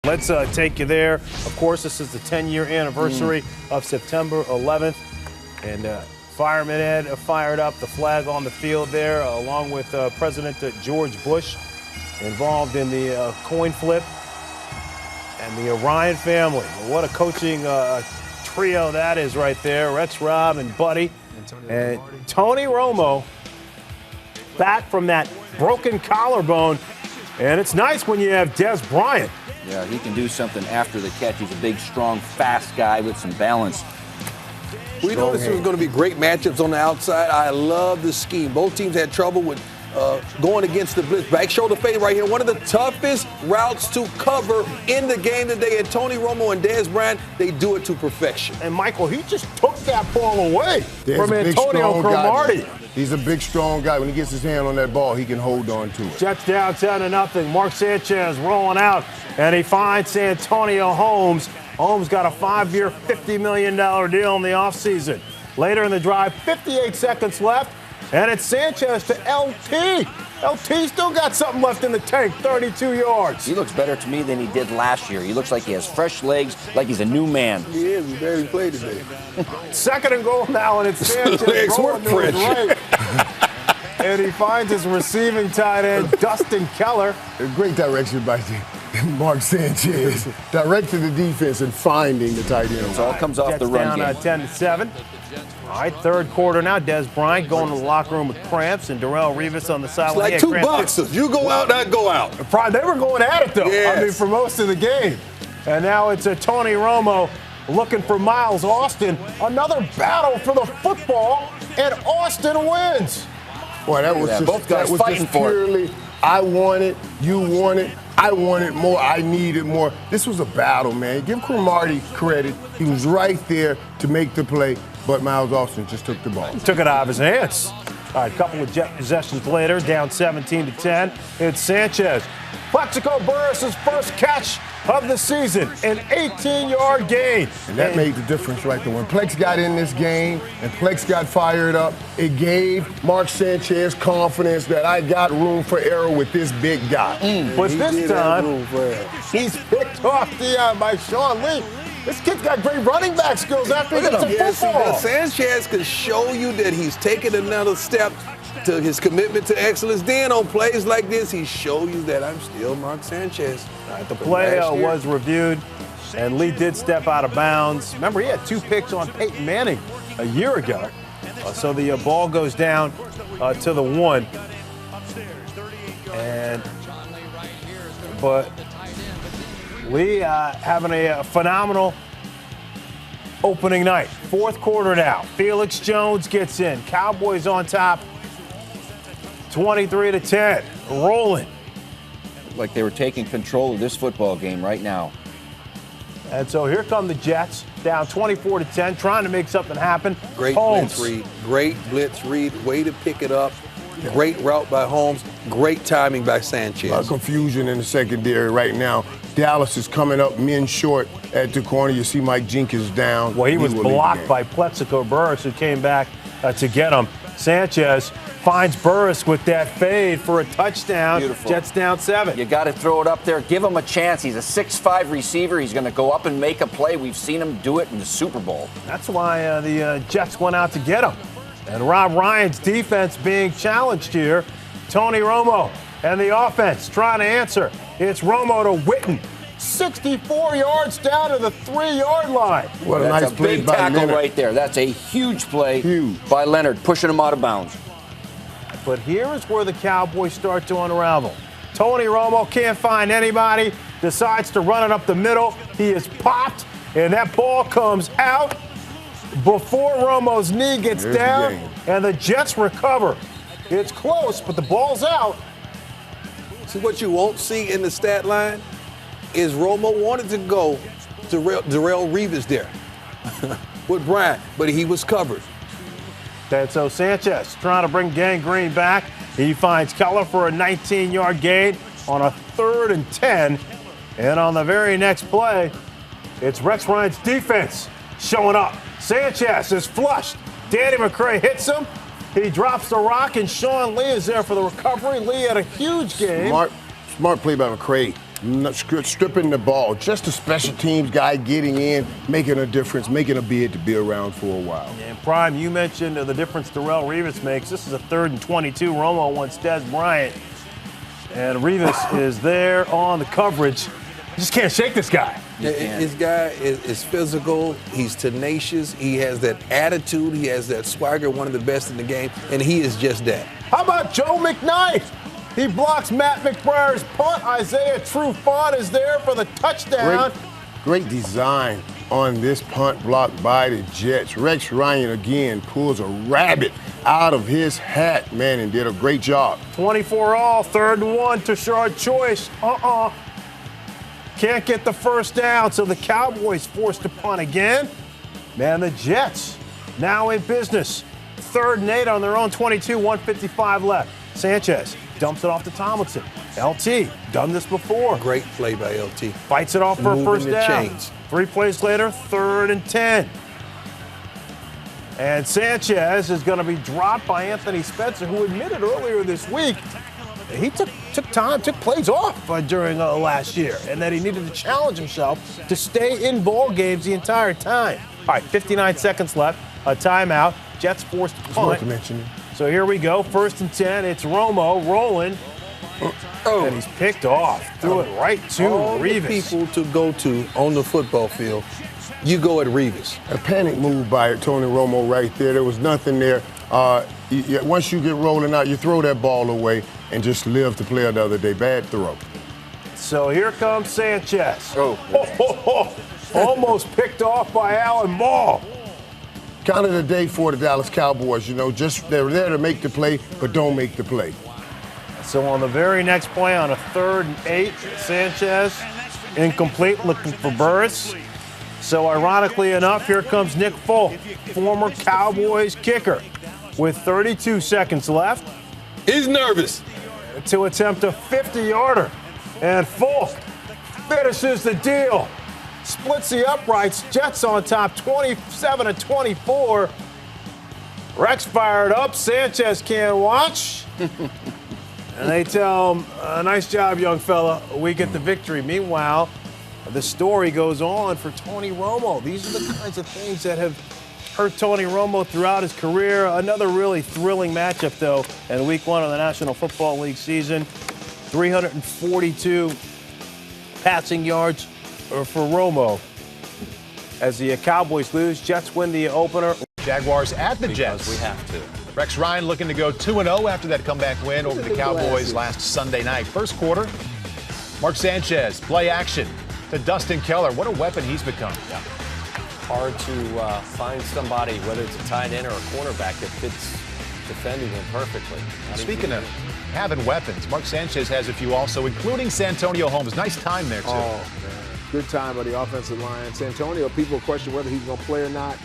let's take you there. Of course, this is the 10-year anniversary of September 11th. And Fireman Ed fired up the flag on the field there, along with President George Bush, involved in the coin flip. And the Orion family. What a coaching trio that is right there. Rex, Rob, and Buddy. And Tony Romo back from that broken collarbone. And it's nice when you have Des Bryant. Yeah, he can do something after the catch. He's a big, strong, fast guy with some balance. We know this was going to be great matchups on the outside. I love the scheme. Both teams had trouble with going against the blitz. Back shoulder fade right here. One of the toughest routes to cover in the game today. And Tony Romo and Des Bryant, they do it to perfection. And Michael, he just took that ball away from Antonio Cromartie. He's a big, strong guy. When he gets his hand on that ball, he can hold on to it. Jets down 10-0. Mark Sanchez rolling out, and he finds Santonio Holmes. Holmes got a 5-year, $50 million deal in the offseason. Later in the drive, 58 seconds left, and it's Sanchez to LT. LT still got something left in the tank, 32 yards. He looks better to me than he did last year. He looks like he has fresh legs, like he's a new man. He is. He barely played today. Second and goal now, and it's Sanchez legs rolling were to his right. And he finds his receiving tight end, Dustin Keller. A great direction by Mark Sanchez. Directing the defense and finding the tight end. It all comes off Jets the run down game. 10-7. All right, third quarter now. Des Bryant going to the locker room with cramps, and Darrell Revis on the sideline. It's like two boxers. You go out, I go out. They were going at it, though. Yes. I mean, for most of the game. And now it's a Tony Romo looking for Miles Austin. Another battle for the football, and Austin wins. Boy, that was just, both guys fighting for purely, I want it, you want it, I wanted more, I needed more. This was a battle, man. Give Cromartie credit. He was right there to make the play, but Miles Austin just took the ball. Took it out of his hands. All right, a couple of Jet possessions later, down 17-10. It's Sanchez. Plexico Burris' first catch of the season, an 18-yard gain. And that made the difference right there. When Plex got in this game and Plex got fired up, it gave Mark Sanchez confidence that I got room for error with this big guy. But this time, he's picked off by Sean Lee. This kid's got great running back skills after he gets to football. Sanchez can show you that he's taken another step to his commitment to excellence. Then on plays like this, he showed you that I'm still Mark Sanchez. The play was reviewed, and Lee did step out of bounds. Remember, he had 2 picks on Peyton Manning a year ago. So the ball goes down to the 1. But Lee having a phenomenal opening night. Fourth quarter now. Felix Jones gets in. Cowboys on top, 23-10. Rolling. Like they were taking control of this football game right now. And so here come the Jets, down 24-10, trying to make something happen. Great Holmes. blitz read. Great blitz read. Way to pick it up. Great route by Holmes. Great timing by Sanchez. A lot of confusion in the secondary right now. Dallas is coming up men short at the corner. You see Mike Jenkins down. Well, he was blocked by Plexico Burris, who came back to get him. Sanchez finds Burris with that fade for a touchdown. Beautiful. Jets down 7. You got to throw it up there. Give him a chance. He's a 6'5 receiver. He's going to go up and make a play. We've seen him do it in the Super Bowl. That's why the Jets went out to get him. And Rob Ryan's defense being challenged here. Tony Romo and the offense trying to answer. It's Romo to Witten. 64 yards down to the 3-yard line. What a That's nice a play big by tackle Leonard. right there. That's a huge play Huge. by Leonard, pushing him out of bounds. But here is where the Cowboys start to unravel. Tony Romo can't find anybody, decides to run it up the middle. He is popped, and that ball comes out before Romo's knee gets There's down, the game. and the Jets recover. It's close, but the ball's out. See, what you won't see in the stat line is Romo wanted to go to Darrell Revis there with Bryant, but he was covered. And so Sanchez trying to bring Gang Green back. He finds Keller for a 19-yard gain on a 3rd and 10. And on the very next play, it's Rex Ryan's defense showing up. Sanchez is flushed. Danny McCray hits him. He drops the rock, and Sean Lee is there for the recovery. Lee had a huge game. Smart play by McCray. stripping the ball. Just a special teams guy getting in, making a difference, making a bid to be around for a while. And Prime, you mentioned the difference Darrelle Revis makes. This is a 3rd and 22. Romo wants Des Bryant. And Revis is there on the coverage. You just can't shake this guy. This guy is physical. He's tenacious. He has that attitude. He has that swagger, one of the best in the game, and he is just that. How about Joe McKnight? He blocks Matt McBriar's punt. Isaiah Trufant is there for the touchdown. Great design on this punt block by the Jets. Rex Ryan again pulls a rabbit out of his hat, man, and did a great job. 24 all, 3rd and 1 to Shard Choice. Can't get the first down, so the Cowboys forced to punt again. Man, the Jets now in business. 3rd and 8 on their own 22, 1:55 left. Sanchez dumps it off to Tomlinson. LT, done this before. Great play by LT. Fights it off for a Moving first the down. chains. 3 plays later, 3rd and 10. And Sanchez is going to be dropped by Anthony Spencer, who admitted earlier this week he took plays off during last year, and that he needed to challenge himself to stay in ball games the entire time. All right, 59 seconds left, a timeout. Jets forced to punt. So here we go, 1st and 10. It's Romo rolling, and he's picked off. Threw it right to All Revis. the people to go to on the football field, you go at Revis. A panic move by Tony Romo right there. There was nothing there. Once you get rolling out, you throw that ball away and just live to play another day. Bad throw. So here comes Sanchez. Almost picked off by Alan Ball. Kind of the day for the Dallas Cowboys, just they're there to make the play, but don't make the play. So on the very next play, on a 3rd and 8, Sanchez incomplete, looking for Burris. So ironically enough, here comes Nick Folk, former Cowboys kicker, with 32 seconds left. He's nervous. To attempt a 50-yarder. And Folk finishes the deal. Splits the uprights. Jets on top, 27-24. Rex fired up. Sanchez can't watch. And they tell him, nice job, young fella. We get the victory. Meanwhile, the story goes on for Tony Romo. These are the kinds of things that have hurt Tony Romo throughout his career. Another really thrilling matchup, though, in Week 1 of the National Football League season. 342 passing yards for Romo. As the Cowboys lose, Jets win the opener. Jaguars at the Jets. We have to. Rex Ryan looking to go 2-0 after that comeback win over the Cowboys last Sunday night. First quarter, Mark Sanchez, play action to Dustin Keller. What a weapon he's become. Yeah. Hard to find somebody, whether it's a tight end or a cornerback, that fits defending him perfectly. Speaking of having weapons, Mark Sanchez has a few also, including Santonio Holmes. Nice time there, too. Oh, man. Good time by the offensive line. Santonio, people question whether he's going to play or not.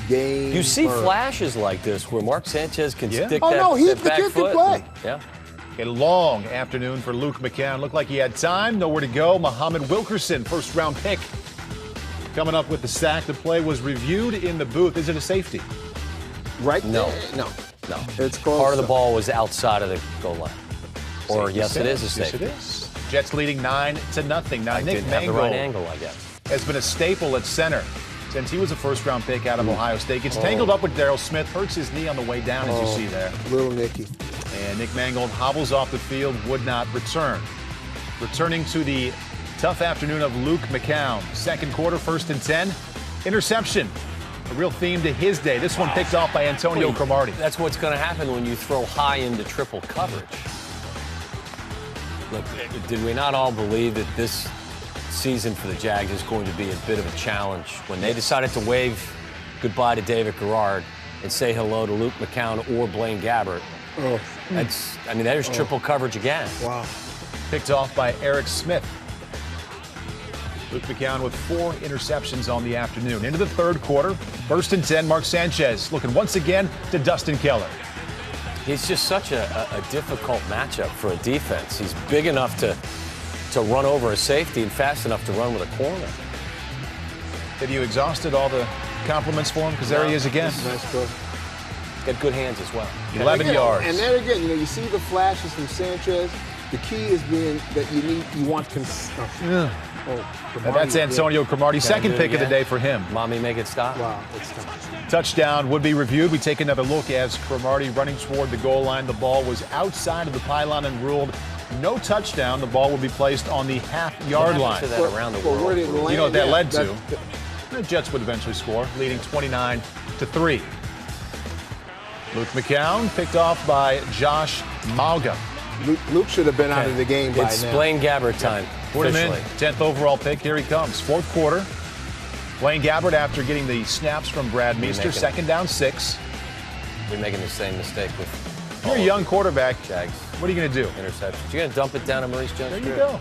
Game. You see flashes like this where Mark Sanchez can stick that back kid foot. can play. Yeah. A long afternoon for Luke McCown. Looked like he had time, nowhere to go. Muhammad Wilkerson, first-round pick, coming up with the sack. The play was reviewed in the booth. Is it a safety? Right? No. No. It's close. Part of the ball was outside of the goal line. Or yes, it is a safety. Yes, it is. Jets leading 9-0. Now, Nick didn't have the Mangold right angle, I guess. has been a staple at center since he was a first-round pick out of Ohio State. Gets tangled up with Darryl Smith, hurts his knee on the way down, as you see there. Little Nicky. And Nick Mangold hobbles off the field, would not return. Returning to the tough afternoon of Luke McCown. Second quarter, 1st and 10. Interception. A real theme to his day. This one picked off by Antonio Cromartie. That's what's going to happen when you throw high into triple coverage. Look, did we not all believe that this season for the Jags is going to be a bit of a challenge? When they decided to wave goodbye to David Garrard and say hello to Luke McCown or Blaine Gabbert, there's triple coverage again. Wow. Picked off by Eric Smith. Luke McCown with 4 interceptions on the afternoon. Into the third quarter, 1st and 10, Mark Sanchez looking once again to Dustin Keller. He's just such a difficult matchup for a defense. He's big enough to run over a safety and fast enough to run with a corner. Have you exhausted all the compliments for him? Because there he is again. Nice throw. Got good hands as well. 11 yards. And then again, you see the flashes from Sanchez. The key has been that you want And that's Antonio Cromartie, second pick of the day for him. Mommy, make it stop. Wow, it's tough. Touchdown would be reviewed. We take another look as Cromartie running toward the goal line. The ball was outside of the pylon and ruled no touchdown. The ball will be placed on the half-yard line. To that around the world. where did it land? You know what that Yeah, led to? The Jets would eventually score, leading 29-3. Luke McCown picked off by Josh Malga. Luke should have been out of the game by It's now. Blaine Gabbert time. Put him in, Officially. 10th overall pick. Here he comes. Fourth quarter. Blaine Gabbert, after getting the snaps from Brad Meester, making it. second down 6. We're making the same mistake with You're a young quarterback. Jags. What are you going to do? Interceptions. You're going to dump it down to Maurice There Jones? you go.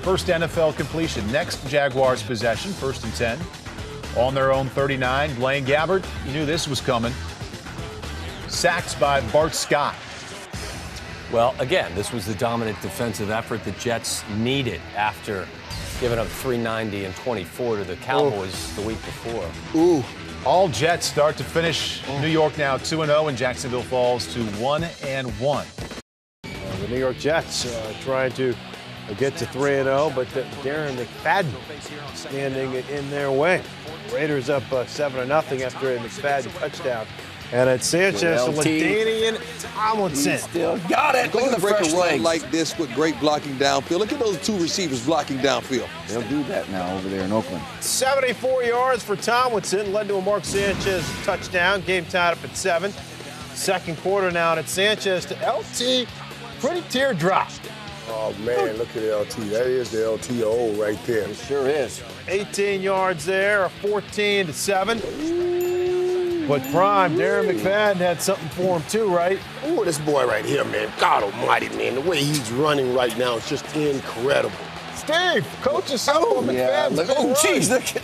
First NFL completion. Next Jaguars possession, 1st and 10. On their own 39. Blaine Gabbert, you knew this was coming. Sacked by Bart Scott. Well, again, this was the dominant defensive effort the Jets needed after giving up 390 and 24 to the Cowboys the week before. Ooh. All Jets start to finish. New York now 2-0, and Jacksonville falls to 1-1. The New York Jets trying to get to 3-0, but Darren McFadden standing in their way. Raiders up 7-0 after a McFadden touchdown. And it's Sanchez, Good LT. LaDainian Tomlinson. Still got it. Look Going at to the break fresh a run legs. like this with great blocking downfield. Look at those two receivers blocking downfield. They'll do that now over there in Oakland. 74 yards for Tomlinson, led to a Mark Sanchez touchdown. Game tied up at 7. Second quarter now, and it's Sanchez to LT. Pretty teardrop. Oh, man, look at LT. That is the LTO right there. It sure is. 18 yards there, a 14-7. But prime, Darren McFadden had something for him too, right? Oh, this boy right here, man. God almighty, man. The way he's running right now is just incredible. Steve, coach yourself on Yeah, McFadden's look, good oh, run. geez, look at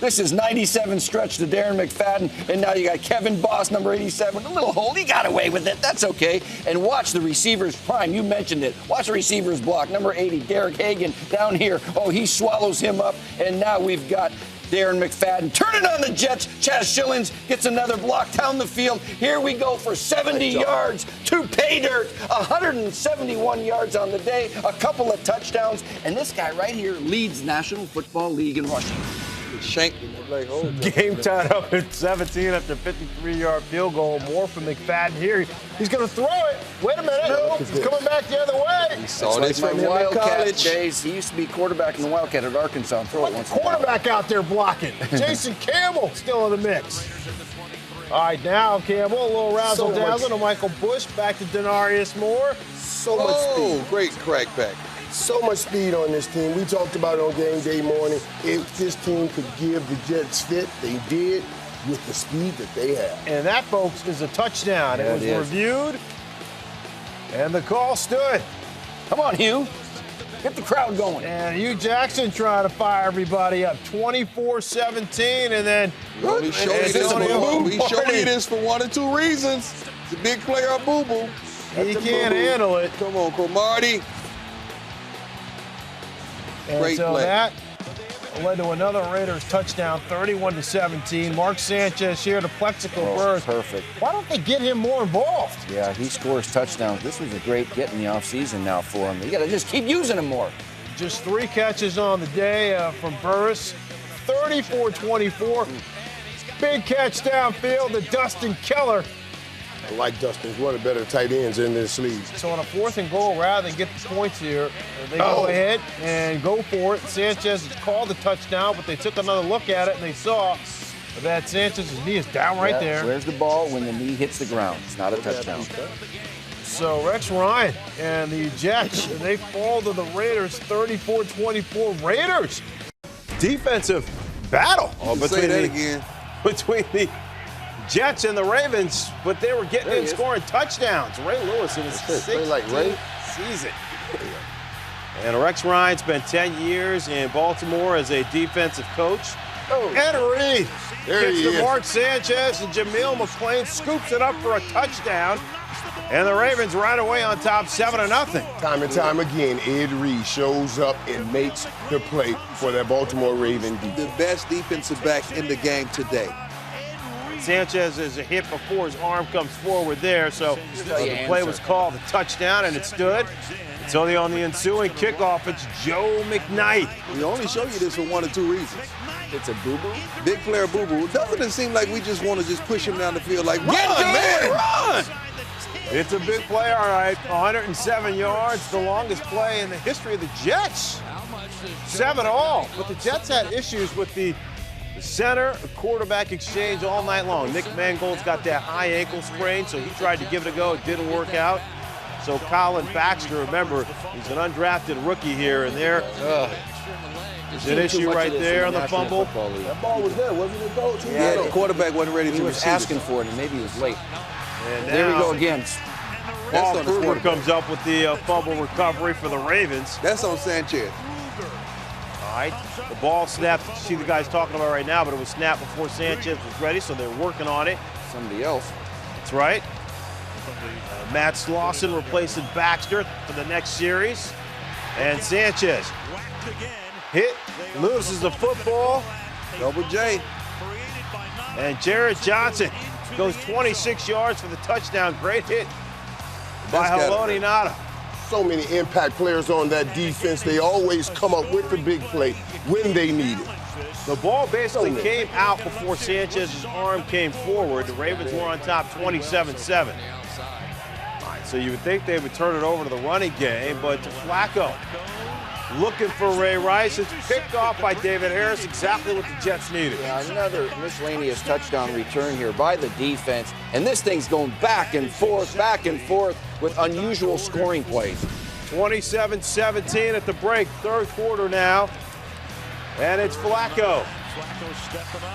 this is 97 stretch to Darren McFadden, and now you got Kevin Boss, number 87, a little hole. He got away with it. That's okay. And watch the receivers prime. You mentioned it. Watch the receivers block. Number 80, Derek Hagan, down here. Oh, he swallows him up, and now we've got Darren McFadden turning on the Jets. Chaz Schillings gets another block down the field. Here we go for 70 yards to pay dirt. 171 yards on the day, a couple of touchdowns, and this guy right here leads National Football League in rushing. Shanked him. Like, oh, Game tied up at 17 after a 53-yard field goal. More from McFadden here. He's going to throw it. Wait a minute. No, he's coming back the other way. saw That's this like from my him in Wildcat college. days. He used to be quarterback in the Wildcat at Arkansas and throw it once in a while. Quarterback out there blocking. Jason Campbell still in the mix. All right, now Campbell, a little razzle-dazzle to Michael Bush. Back to Denarius Moore. So much Oh, speed. great crackback. So much speed on this team. We talked about it on game day morning. If this team could give the Jets fit, they did with the speed that they have. And that, folks, is a touchdown. Yeah, it was it is. reviewed, and the call stood. Come on, Hugh. Get the crowd going. And Hugh Jackson trying to fire everybody up. 24-17, and then We showed you It's this only a for, boo we showed party. you this for one or two reasons. The big player, boo-boo. he can't handle it. Come on, Cromartie. And Great so play. that led to another Raiders touchdown, 31-17. Mark Sanchez here to Plexico burst. Perfect. Why don't they get him more involved? Yeah, he scores touchdowns. This was a great get in the offseason now for him. You got to just keep using him more. Just 3 catches on the day from Burris, 34-24. Big catch downfield to Dustin Keller. I like Dustin's one of the better tight ends in this league. So on a 4th and goal, rather than get the points here, they go ahead and go for it. Sanchez has called the touchdown, but they took another look at it, and they saw that Sanchez's knee is down right Yeah, there. Where's the ball when the knee hits the ground? It's not a touchdown. So Rex Ryan and the Jets, they fall to the Raiders, 34-24. Raiders, defensive battle Say that again. between the Jets and the Ravens, but they were getting in scoring touchdowns. Ray Lewis in his Play like Ray. 16th season. And Rex Ryan spent 10 years in Baltimore as a defensive coach. Ed Reed There gets he to is. Mark Sanchez, and Jameel McClain scoops it up for a touchdown. And the Ravens right away on top, 7-0. Time and time again, Ed Reed shows up and makes the play for that Baltimore Raven defense. The best defensive back in the game today. Sanchez is a hit before his arm comes forward there. So the play was called a touchdown, and it stood. So on the ensuing kickoff, it's Joe McKnight. We only show you this for one or two reasons. It's a boo-boo. Big player boo-boo. Doesn't it seem like we just want to just push him down the field like, run, man, run! It's a big play, all right. 107 yards, the longest play in the history of the Jets. 7 all. But the Jets had issues with the center quarterback exchange all night long. Nick Mangold's got that high ankle sprain, so he tried to give it a go. It didn't work out. So Colin Baxter, remember, he's an undrafted rookie here, and there's an issue right there on the fumble. That ball was there, wasn't it, Coach? Yeah, the quarterback wasn't ready to receive it. He was asking for it, and maybe he was late. And there we go again. Paul Kruger comes up with the fumble recovery for the Ravens. That's on Sanchez. All right, the ball snapped. You see the guys talking about right now, but it was snapped before Sanchez was ready, so they're working on it. Somebody else. That's right. Matt Slauson replacing Baxter for the next series. And Sanchez loses the football. Double J. And Jared Johnson goes 26 yards for the touchdown. Great hit by Haloti Ngata. So many impact players on that defense. They always come up with the big play when they need it. The ball basically came out before Sanchez's arm came forward. The Ravens were on top 27-7. All right, so you would think they would turn it over to the running game, but to Flacco. Looking for Ray Rice. It's picked off by David Harris, exactly what the Jets needed. Yeah, another miscellaneous touchdown return here by the defense. And this thing's going back and forth with unusual scoring plays. 27-17 at the break, third quarter now. And it's Flacco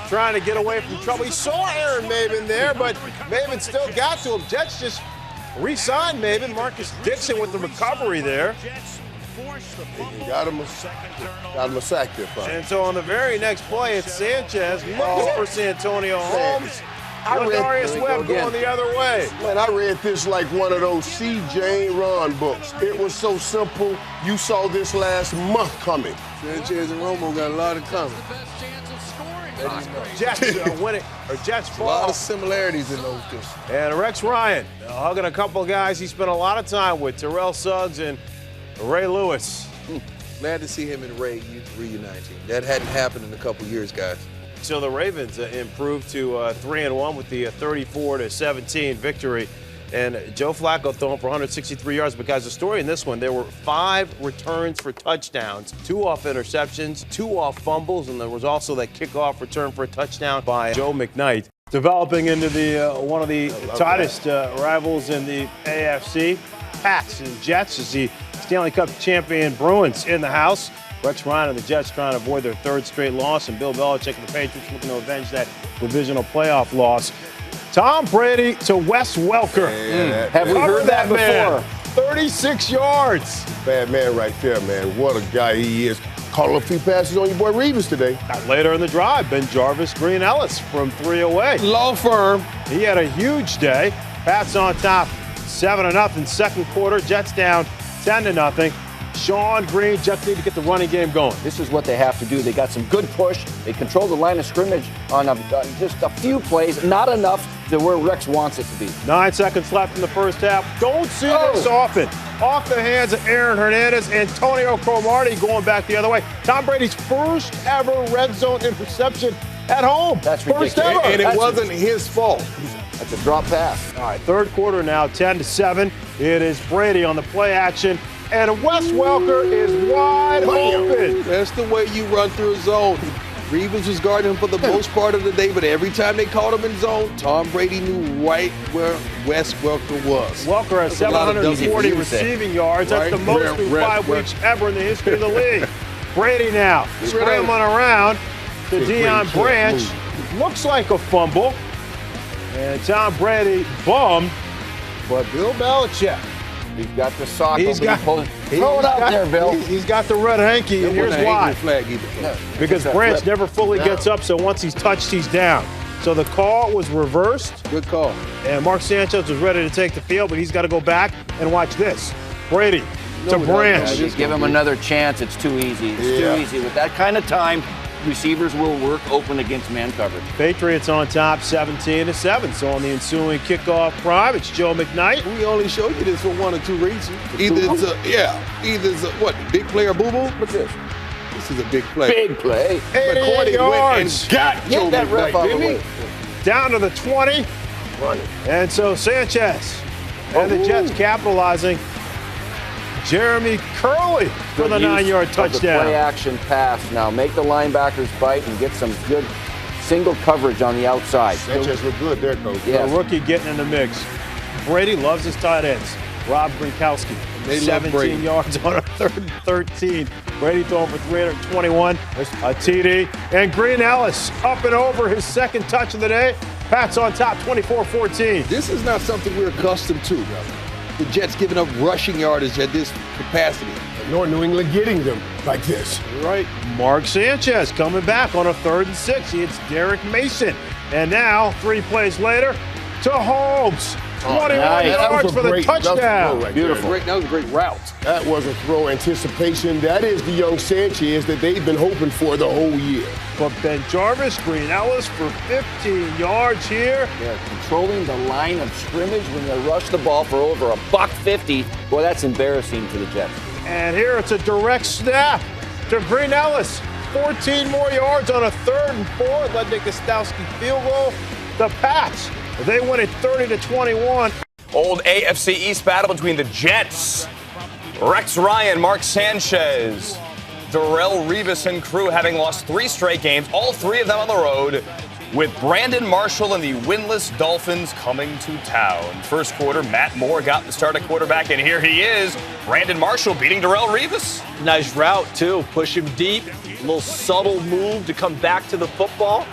trying to get away from trouble. He saw Aaron Maven there, but Maven still got to him. Jets just re-signed Maven. Marcus Dixon with the recovery there. Got him a sack there, Frank. And so on the very next play, it's Sanchez looking for Santonio Holmes. Darius Webb going the other way. Man, I read this like one of those C.J. Ron books. It was so simple. You saw this last month coming. Sanchez and Romo got a lot of coming. Jets winning, or Jets fall. A lot of similarities in those two. And Rex Ryan hugging a couple of guys he spent a lot of time with, Terrell Suggs and Ray Lewis. Glad to see him and Ray reuniting. That hadn't happened in a couple years, guys. So the Ravens improved to 3-1 with the 34-17 victory. And Joe Flacco throwing for 163 yards. Because the story in this one, there were 5 returns for touchdowns, 2 off interceptions, 2 off fumbles, and there was also that kickoff return for a touchdown by Joe McKnight. Developing into the one of the tightest rivals in the AFC, Pats and Jets, as the Stanley Cup champion Bruins in the house. Rex Ryan and the Jets trying to avoid their 3rd straight loss, and Bill Belichick and the Patriots looking to avenge that divisional playoff loss. Tom Brady to Wes Welker. Have we heard that before? 36 yards. Bad man right there, man. What a guy he is. Caught a few passes on your boy Reeves today. Later in the drive, Ben Jarvis, Green Ellis from 3 away. Law firm. He had a huge day. Pats on top 7-0 second quarter. Jets down 10-0. Sean Green, Jets need to get the running game going. This is what they have to do. They got some good push. They control the line of scrimmage on just a few plays, not enough to where Rex wants it to be. 9 seconds left in the first half. Don't see this often. Off the hands of Aaron Hernandez. Antonio Cromartie going back the other way. Tom Brady's first ever red zone interception at home. That's first ridiculous. ever. And it wasn't his fault. That's a drop pass. All right, third quarter now, 10-7. It is Brady on the play action. And Wes Welker is wide open. That's the way you run through a zone. Reeves was guarding him for the most part of the day, but every time they caught him in zone, Tom Brady knew right where Wes Welker was. Welker has 740 receiving yards. That's the most through 5 weeks ever in the history of the league. Brady now scrambling around to Deion Branch. Looks like a fumble. And Tom Brady bummed, but Bill Belichick. He's got the sock. Throw it out there, Bill. He's got the red hanky, and here's why. Because Branch never fully gets up, so once he's touched, he's down. So the call was reversed. Good call. And Mark Sanchez was ready to take the field, but he's got to go back and watch this. Brady to Branch. Just give him another chance. It's too easy. It's too easy with that kind of time. receivers will work open against man coverage. Patriots on top 17-7. So on the ensuing kickoff prime, it's Joe McKnight. We only showed you this for one or two reasons. Either it's a what, big play or boo-boo? What's this? This is a big play. Big play. 88 went yards. and got Joe Get that ref out McKnight, of the didn't way. he? Down to the 20. And so Sanchez and the Jets capitalizing. Jeremy Curley for the Good use 9-yard of touchdown. The play action pass. Now make the linebackers bite and get some good single coverage on the outside. Sanchez looked good there, Coach. Yeah. The rookie getting in the mix. Brady loves his tight ends. Rob Gronkowski, They love 17 Brady. yards on a 3rd and 13. Brady throwing for 321, a TD. And Green Ellis up and over his second touch of the day. Pats on top, 24-14. This is not something we're accustomed to, brother. The Jets giving up rushing yardage at this capacity. Nor New England getting them like this. Right. Mark Sanchez coming back on a 3rd and 6. It's Derek Mason. And now, 3 plays later, to Holmes. 21 nice. yards for the touchdown. Beautiful. That was a great route. That was a throw anticipation. That is the young Sanchez that they've been hoping for the whole year. But Ben Jarvis, Green Ellis for 15 yards here. They're controlling the line of scrimmage when they rush the ball for over $150. Boy, that's embarrassing to the Jets. And here it's a direct snap to Green Ellis. 14 more yards on a 3rd and 4. Led to Gostowski field goal. The Pats, they win it 30-21. Old AFC East battle between the Jets, Rex Ryan, Mark Sanchez, Darrelle Revis and crew having lost 3 straight games, all 3 of them on the road, with Brandon Marshall and the winless Dolphins coming to town. First quarter, Matt Moore got the start at quarterback, and here he is, Brandon Marshall beating Darrelle Revis. Nice route, too. Push him deep. A little subtle move to come back to the football.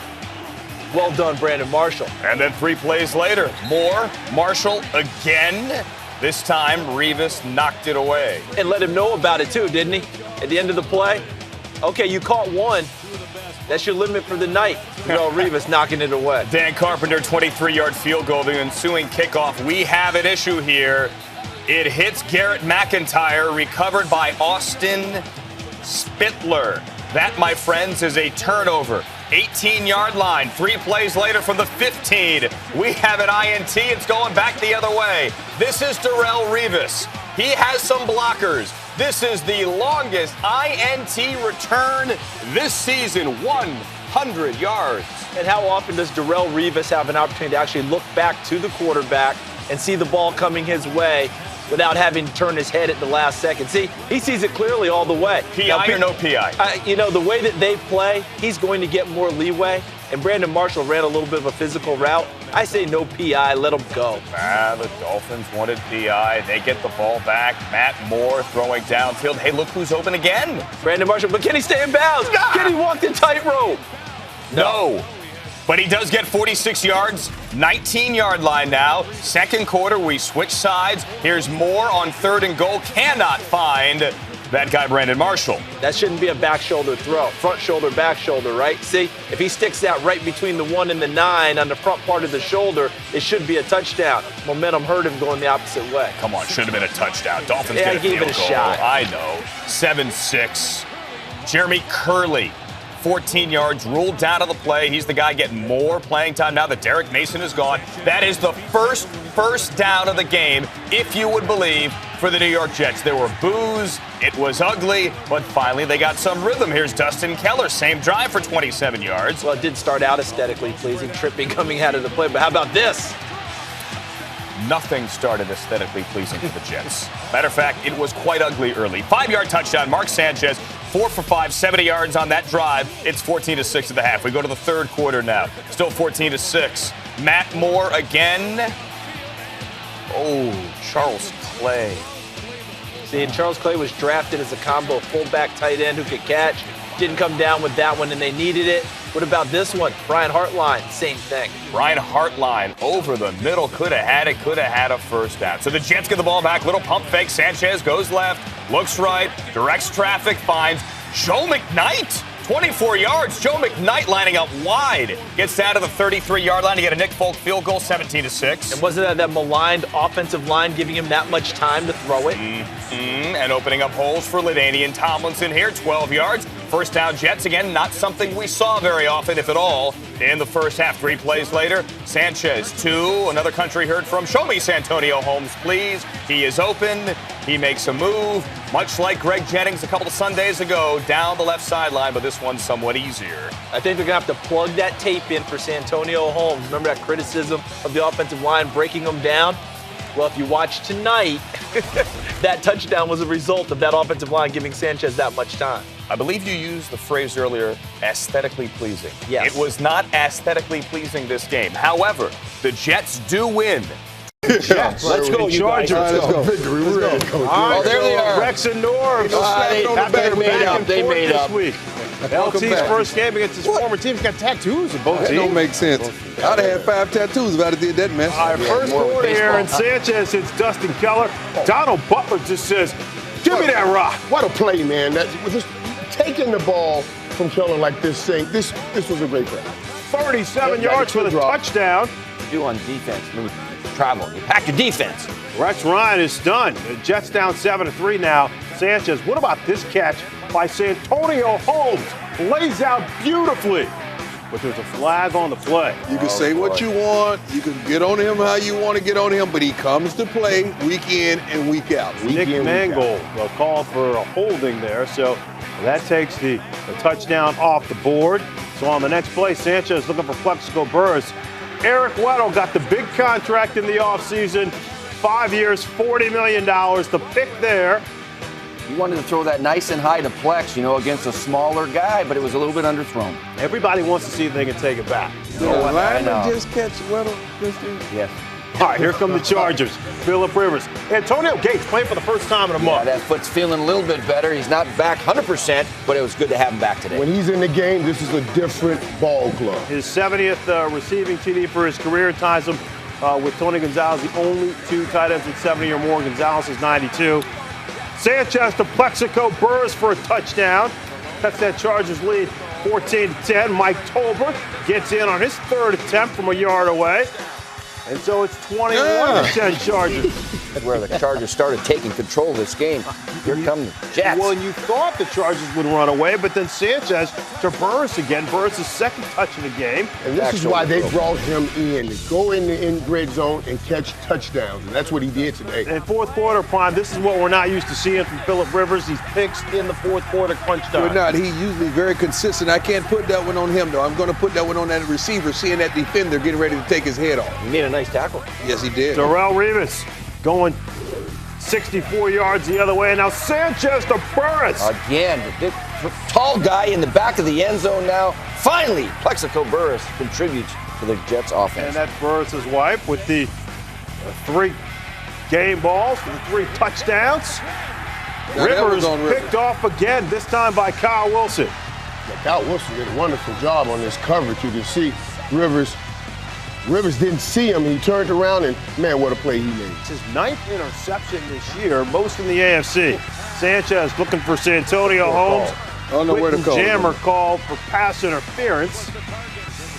Well done, Brandon Marshall. And then 3 plays later, Moore, Marshall again. This time, Revis knocked it away. And let him know about it, too, didn't he? At the end of the play, okay, you caught one. That's your limit for the night. Revis knocking it away. Dan Carpenter, 23-yard field goal, the ensuing kickoff. We have an issue here. It hits Garrett McIntyre, recovered by Austin Spittler. That, my friends, is a turnover. 18-yard line. 3 plays later from the 15. We have an INT. It's going back the other way. This is Darrelle Revis. He has some blockers. This is the longest INT return this season, 100 yards. And how often does Darrelle Revis have an opportunity to actually look back to the quarterback and see the ball coming his way without having to turn his head at the last second? See, he sees it clearly all the way. PI or no PI? The way that they play, he's going to get more leeway. And Brandon Marshall ran a little bit of a physical route. I say no PI, let him go. The Dolphins wanted PI. They get the ball back. Matt Moore throwing downfield. Hey, look who's open again. Brandon Marshall, but can he stay in bounds? Can he walk the tightrope? No. But he does get 46 yards, 19-yard line now. Second quarter, we switch sides. Here's Moore on 3rd and goal. Cannot find that guy, Brandon Marshall. That shouldn't be a back shoulder throw. Front shoulder, back shoulder, right? See, if he sticks that right between the 1 and the 9 on the front part of the shoulder, it should be a touchdown. Momentum hurt him going the opposite way. Come on, should have been a touchdown. Dolphins Yeah, get a I gave field it a goal. shot. I know. 7-6. Jeremy Curley, 14 yards, ruled down on the play. He's the guy getting more playing time now that Derek Mason is gone. That is the first down of the game, if you would believe, for the New York Jets. There were boos. It was ugly, but finally they got some rhythm. Here's Dustin Keller, same drive for 27 yards. Well, it did start out aesthetically pleasing, tripping coming out of the play, but how about this? Nothing started aesthetically pleasing for the Jets. Matter of fact, it was quite ugly early. 5-yard touchdown, Mark Sanchez, 4 for 5, 70 yards on that drive. It's 14-6 at the half. We go to the 3rd quarter now. Still 14-6. Matt Moore again. Oh, Charles Clay. See, and Charles Clay was drafted as a combo fullback tight end who could catch. Didn't come down with that one, and they needed it. What about this one? Brian Hartline, same thing. Brian Hartline over the middle. Could have had it. Could have had a first down. So the Jets get the ball back. Little pump fake. Sanchez goes left. Looks right. Directs traffic. Finds Joe McKnight. 24 yards. Joe McKnight lining up wide. Gets down to the 33-yard line to get a Nick Folk field goal, 17-6. And wasn't that maligned offensive line giving him that much time to throw it? And opening up holes for LaDainian Tomlinson here, 12 yards. First down Jets, again, not something we saw very often, if at all, in the first half. 3 plays later, Sanchez, 2. Another country heard from. Show me Santonio Holmes, please. He is open. He makes a move, much like Greg Jennings a couple of Sundays ago, down the left sideline, but this one's somewhat easier. I think they're going to have to plug that tape in for Santonio Holmes. Remember that criticism of the offensive line breaking them down? Well, if you watch tonight, that touchdown was a result of that offensive line giving Sanchez that much time. I believe you used the phrase earlier, aesthetically pleasing. Yes. It was not aesthetically pleasing this game. However, the Jets do win. Let's go, you guys. All right, let's go. Victory. We're ready. Oh, there they are. Rex and Norv. They made up. They made up. This week. LT's first game against his former team. He's got tattoos in both That teams. don't make sense. I'd have had 5 tattoos if I'd have did that mess. All right, first quarter here, and Sanchez hits Dustin Keller. Donald Butler just says, give me that rock. What a play, man. That was just taking the ball from Keller like this thing. This was a great play. 37 yards for the touchdown. Do on defense. I mean, travel. You pack your defense. Rex Ryan is stunned. The Jets down 7-3 now. Sanchez, what about this catch by Santonio Holmes? Lays out beautifully. But there's a flag on the play. You can say what you want. You can get on him how you want to get on him, but he comes to play week in and week out. Nick Mangold called for a holding there, so that takes the touchdown off the board. So on the next play, Sanchez looking for Plexico Burress. Eric Weddle got the big contract in the offseason. 5 years, $40 million. The pick there. You wanted to throw that nice and high to Plex, against a smaller guy, but it was a little bit underthrown. Everybody wants to see if they can take it back. Just catch Weddle. Yes. All right, here come the Chargers. Phillip Rivers. Antonio Gates playing for the first time in a month. That foot's feeling a little bit better. He's not back 100%, but it was good to have him back today. When he's in the game, this is a different ball club. His 70th receiving TD for his career ties him with Tony Gonzalez, the only 2 tight ends with 70 or more. Gonzalez is 92. Sanchez to Plexico Burress for a touchdown. That's that Chargers lead 14-10. Mike Tolbert gets in on his 3rd attempt from a yard away. And so it's 21-10 Chargers. That's where the Chargers started taking control of this game. Here come the Jets. Well, you thought the Chargers would run away, but then Sanchez to Burress again. Burress' 2nd touch of the game. And this is why they brought him in, to go in the red zone and catch touchdowns. And that's what he did today. And 4th quarter, Prime, this is what we're not used to seeing from Phillip Rivers. He's picks in the 4th quarter crunch time. We're not. He's usually very consistent. I can't put that one on him, though. I'm going to put that one on that receiver, seeing that defender getting ready to take his head off. He made a nice tackle. Yes, he did. Darrelle Revis going 64 yards the other way. Now Sanchez to Burress. Again, the tall guy in the back of the end zone now. Finally, Plexico Burress contributes to the Jets offense. And that's Burress' wife with the 3 game balls for the 3 touchdowns. Now, Rivers Rivers. picked off again, this time by Kyle Wilson. Yeah, Kyle Wilson did a wonderful job on this coverage. You can see Rivers didn't see him. He turned around, and, man, what a play he made. It's his 9th interception this year, most in the AFC. Sanchez looking for Santonio Holmes. I don't know where to call. Jammer called for pass interference.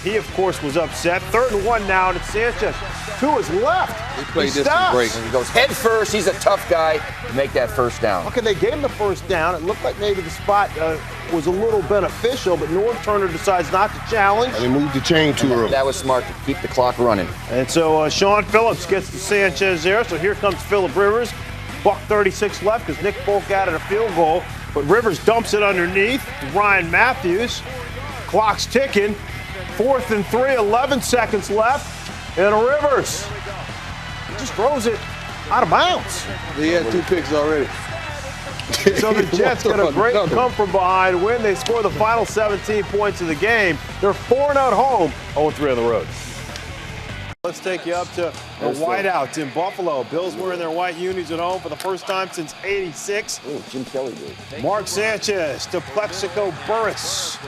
He, of course, was upset. 3rd and 1 now, and it's Sanchez to his left. He played this stops. break. He goes head first. He's a tough guy to make that first down. Okay, they gave him the first down. It looked like maybe the spot was a little beneficial, but Norv Turner decides not to challenge. And he moved the chain too early. That was smart to keep the clock running. And so Sean Phillips gets to Sanchez there. So here comes Phillip Rivers. $1:36 left because Nick Folk added a field goal. But Rivers dumps it underneath. Ryan Matthews. Clock's ticking. 4th and 3, 11 seconds left. And Rivers just throws it out of bounds. He had 2 picks already. So the Jets get a great come from behind win. They score the final 17 points of the game. They're 4-0 at home, 0-3 on the road. Let's take you up to the whiteouts in Buffalo. Bills wearing their white unis at home for the first time since '86. Oh, Jim Kelly did. Mark Sanchez to Plexico Burris.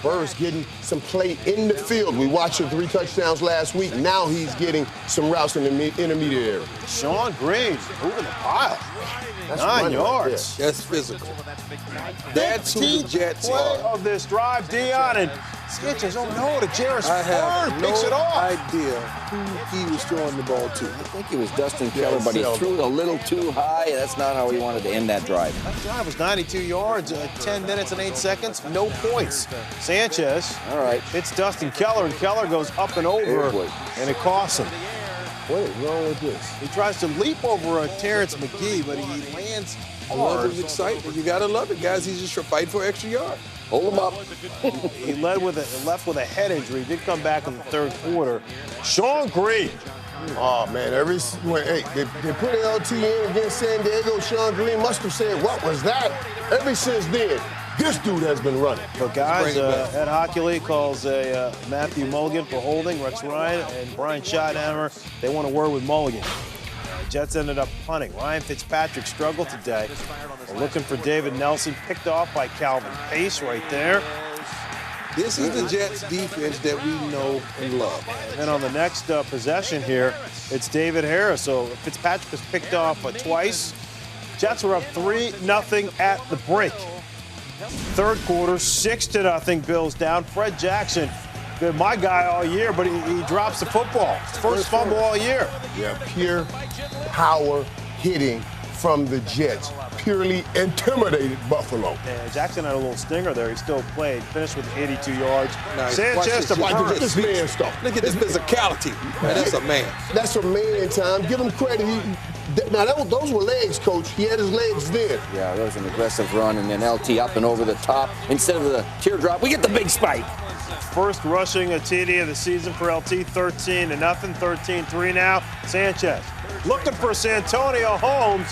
Burris getting some play in the field. We watched him 3 touchdowns last week. Now he's getting some routes in the intermediate area. Sean Green moving the pile. That's 9 running yards. That's physical. That's who the Jets Play are. of this drive, Dion, and Sanchez, oh no, to Jarris I have Ford, no picks it off. idea who he was throwing the ball to. I think it was Dustin Keller, but he threw it a little too high. That's not how he wanted to end that drive. That drive was 92 yards, 10 minutes and 8 seconds, no points. Sanchez hits Dustin Keller, and Keller goes up and over, and it costs him. What is wrong with this? He tries to leap over Terrence McGee, but he lands I love hard. his excitement. You gotta love it, guys. He's just fighting for extra yard. Hold him up. He left with a head injury. He did come back in the third quarter. Sean Green. Oh, man, they put an LT in against San Diego. Sean Green must have said, what was that? Ever since then, this dude has been running. But guys, Ed Hockley calls a Matthew Mulligan for holding. Rex Ryan and Brian Schottenheimer, they want a word with Mulligan. Jets ended up punting. Ryan Fitzpatrick struggled today. We're looking for David Nelson, picked off by Calvin Pace right there. This is the Jets defense that we know and love. And then on the next possession here, it's David Harris. So Fitzpatrick was picked off twice. Jets were up 3-0 at the break. Third quarter, 6-0 Bills down. Fred Jackson, been my guy all year, but he drops the football. First fumble all year. Yeah, pure power hitting from the Jets. Purely intimidated Buffalo. And Jackson had a little stinger there. He still played. Finished with 82 yards. Nice. Sanchez to Look at Burris. this man stuff. Look at this physicality. Man, that's a man. That's a man time. Give him credit. Those were legs, Coach. He had his legs there. Yeah, that was an aggressive run, and then LT up and over the top. Instead of the teardrop, we get the big spike. First rushing TD of the season for LT, 13-0, 13-3 now. Sanchez looking for Santonio Holmes.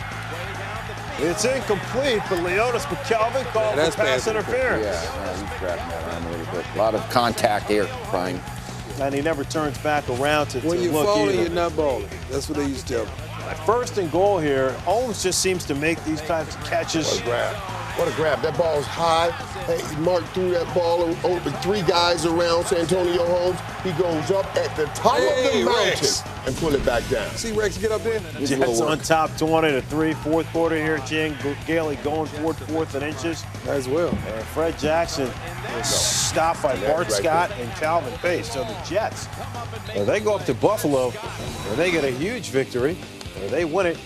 It's incomplete, but Leonis McKelvin called for pass interference. Yeah, he's grabbing that arm a little bit. A lot of contact there, Prime. And he never turns back around to When you're look falling, either. you're not balling. That's what they used to tell me. First and goal here. Holmes just seems to make these types of catches. What a grab. What a grab. That ball's high. Hey, Mark threw that ball over 3 guys around Santonio Holmes. He goes up at the top of the mountain Rex. and pull it back down. See Rex get up there? Jets on top 20-3. Fourth quarter here. Jan Gailey going forward, fourth and inches. As well. And Fred Jackson is stopped by Bart Scott and Calvin Pace. So the Jets, they go up to Buffalo and they get a huge victory. They win it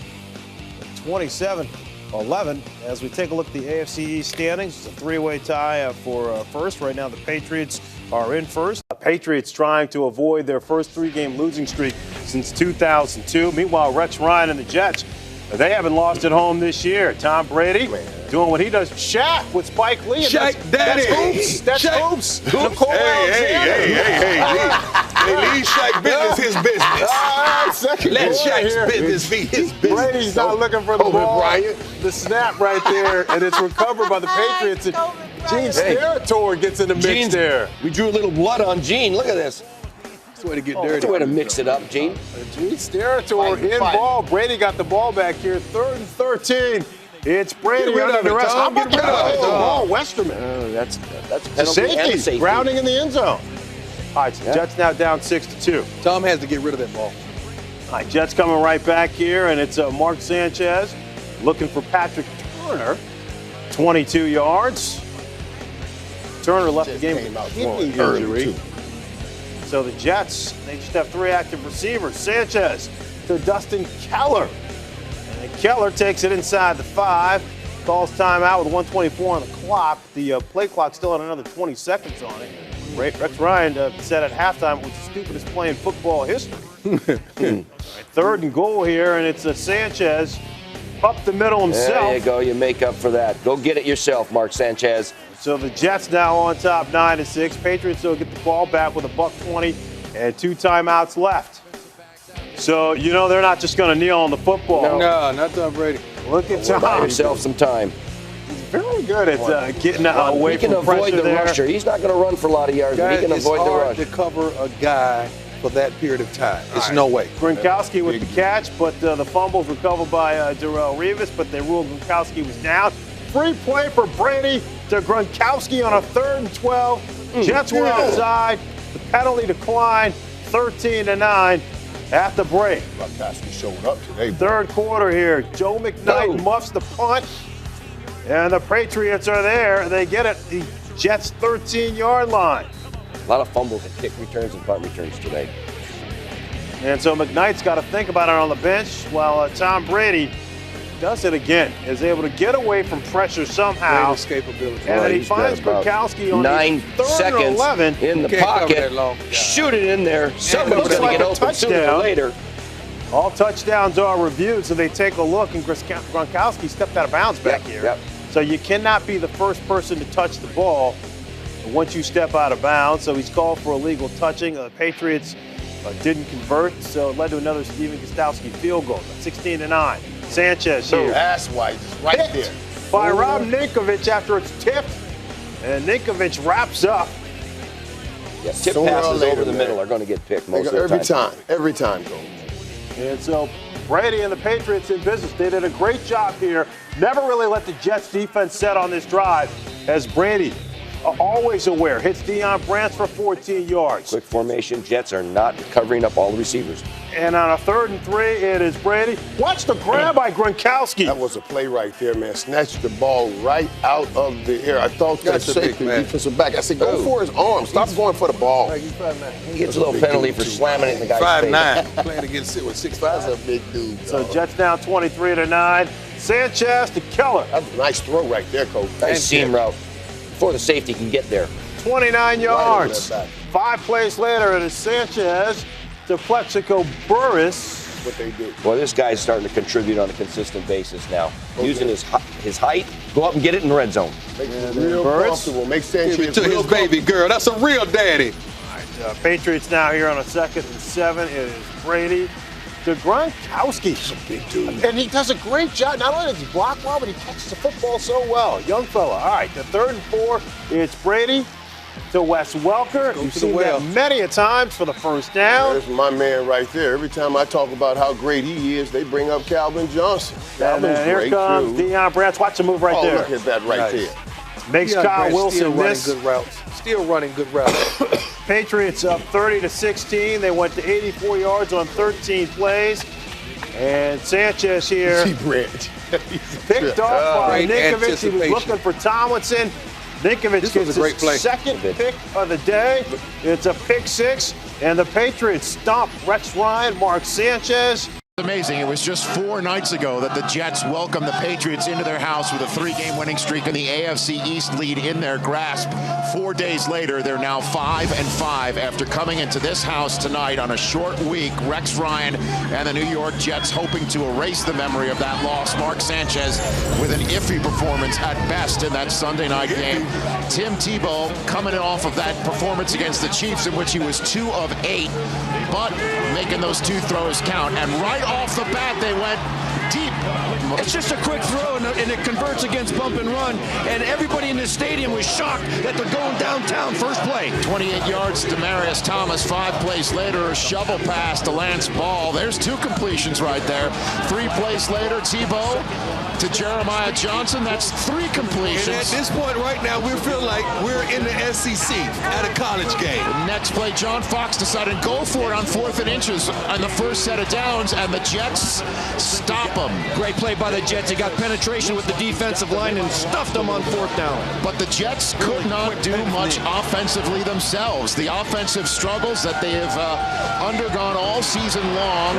27-11. As we take a look at the AFC East standings, it's a 3-way tie for first. Right now the Patriots are in first. The Patriots trying to avoid their first 3-game losing streak since 2002. Meanwhile, Rex Ryan and the Jets, they haven't lost at home this year. Tom Brady doing what he does. Shaq with Spike Lee. Shaq Daddy. That's hoops. That's Shaq. hoops. Nicole Alexander. Hey, leave Shaq business his business. Let Shaq's business be his business. Brady's not looking for the ball. The snap right there, and it's recovered by the Patriots. And Gene Steratore gets in the mix there. We drew a little blood on Gene. Look at this. That's the way to get That's dirty. the way to mix it up, Gene. Gene Steratore in ball. Brady got the ball back here. 3rd and 13. It's Brady Get rid under of the it, rest. How Tom. about Get rid of the it. ball, Westerman? That's The penalty and a safety, safety. grounding in the end zone. All right, so Jets now down 6-2. Tom has to get rid of that ball. All right, Jets coming right back here, and it's Mark Sanchez looking for Patrick Turner. 22 yards. Turner left the game with a kidney injury. So the Jets, they just have 3 active receivers. Sanchez to Dustin Keller. And Keller takes it inside the 5. Calls timeout with 1:24 on the clock. The play clock still had another 20 seconds on it. Rex Ryan said at halftime it was the stupidest play in football history. Right, 3rd and goal here, and it's Sanchez up the middle himself. There you go. You make up for that. Go get it yourself, Mark Sanchez. So the Jets now on top 9-6. Patriots will get the ball back with $1:20 and 2 timeouts left. So, you know, they're not just going to kneel on the football. No, not Tom Brady. Look at Buy Tom. yourself some time. Very good at getting away He can from avoid pressure the there. rusher. He's not going to run for a lot of yards, but Guys, he can it's avoid the hard rush. to cover a guy for that period of time. It's no way. Gronkowski with the catch, but the fumble's recovered by Darrelle Revis, but they ruled Gronkowski was down. Free play for Brady to Gronkowski on a 3rd and 12. Jets were outside. The penalty declined 13-9 at the break. Gronkowski showed up today. Third quarter here. Joe McKnight muffs the punt, and the Patriots are there. They get it. The Jets' 13-yard line. A lot of fumbles and kick returns and punt returns today. And so McKnight's got to think about it on the bench while Tom Brady does it again. Is able to get away from pressure somehow. Great escapability. And then he finds Gronkowski on 9 3rd seconds and 11. in the Can't cover pocket. that long. Shoot it in there. Somebody's looks going like to a get open sooner or touchdown. later. All touchdowns are reviewed, so they take a look, and Gronkowski stepped out of bounds back here. Yep. So you cannot be the first person to touch the ball once you step out of bounds. So he's called for illegal touching. The Patriots didn't convert, so it led to another Steven Gostkowski field goal, 16-9. Sanchez here. Ass white, right there. By Rob Ninkovich after it's tipped, and Ninkovich wraps up. Yeah, tip Sooner or passes later, over the man. middle are going to get picked most of the Every time, Coach. And so Brady and the Patriots in business. They did a great job here. Never really let the Jets defense set on this drive as Brady, always aware, hits Deion Branch for 14 yards. Quick formation. Jets are not covering up all the receivers. And on a 3rd and 3, it is Brady. Watch the grab by Gronkowski. That was a play right there, man. Snatched the ball right out of the air. I thought that That's a big safety man. defensive back. I said, go for his arm. Stop going for the ball. He gets a little penalty for slamming it in the guy's face. 5'9", playing against it with 6'5". That's a big dude. So dog. Jets down 23-9. Sanchez to Keller. That's a nice throw right there, Coach. Nice seam route before the safety can get there. 29 yards. that back. 5 plays later, it is Sanchez to Plexico Burris. What they do. Well, this guy's starting to contribute on a consistent basis now. Using his height, go up and get it in the red zone. Makes it real Burris. comfortable. Makes Give it Sanchez to real his baby girl. That's a real daddy. Patriots now here on a 2nd and 7. It is Brady to Gronkowski. big dude. And he does a great job. Not only does he block well, but he catches the football so well. Young fella. All right, the 3rd and 4. It's Brady to Wes Welker. You've to the seen well. that many a times for the first down. There's my man right there. Every time I talk about how great he is, they bring up Calvin Johnson. And Calvin's then here great, comes too. Deion Branch. Watch the move right Oh, there. look at that right Nice. there. Makes Deion Kyle Branch Wilson still running miss. good routes. Still running good routes. Patriots up 30-16. They went to 84 yards on 13 plays. And Sanchez here T-Branch. picked off by Great Ninkovich. He was anticipation. looking for Tomlinson. Ninkovich This gets was a great his play. second pick of the day. It's a pick 6. And the Patriots stomp Rex Ryan, Mark Sanchez. Amazing. It was just 4 nights ago that the Jets welcomed the Patriots into their house with a 3-game winning streak and the AFC East lead in their grasp. 4 days later, they're now 5-5 after coming into this house tonight on a short week. Rex Ryan and the New York Jets hoping to erase the memory of that loss. Mark Sanchez with an iffy performance at best in that Sunday night game. Tim Tebow coming off of that performance against the Chiefs in which he was 2 of 8, but making those 2 throws count. And right off the bat, they went deep. It's just a quick throw, and it converts against bump and run. And everybody in this stadium was shocked that they're going downtown first play. 28 yards to Demarius Thomas. 5 plays later, a shovel pass to Lance Ball. There's 2 completions right there. 3 plays later, Tebow to Jeremiah Johnson. That's 3 completions. And at this point right now, we feel like we're in the SEC at a college game. Next play, John Fox decided to go for it on 4th and inches on the first set of downs, and the Jets stop him. Great play by the Jets. He got penetration with the defensive line and stuffed them on 4th down. But the Jets could not do much offensively themselves. The offensive struggles that they have undergone all season long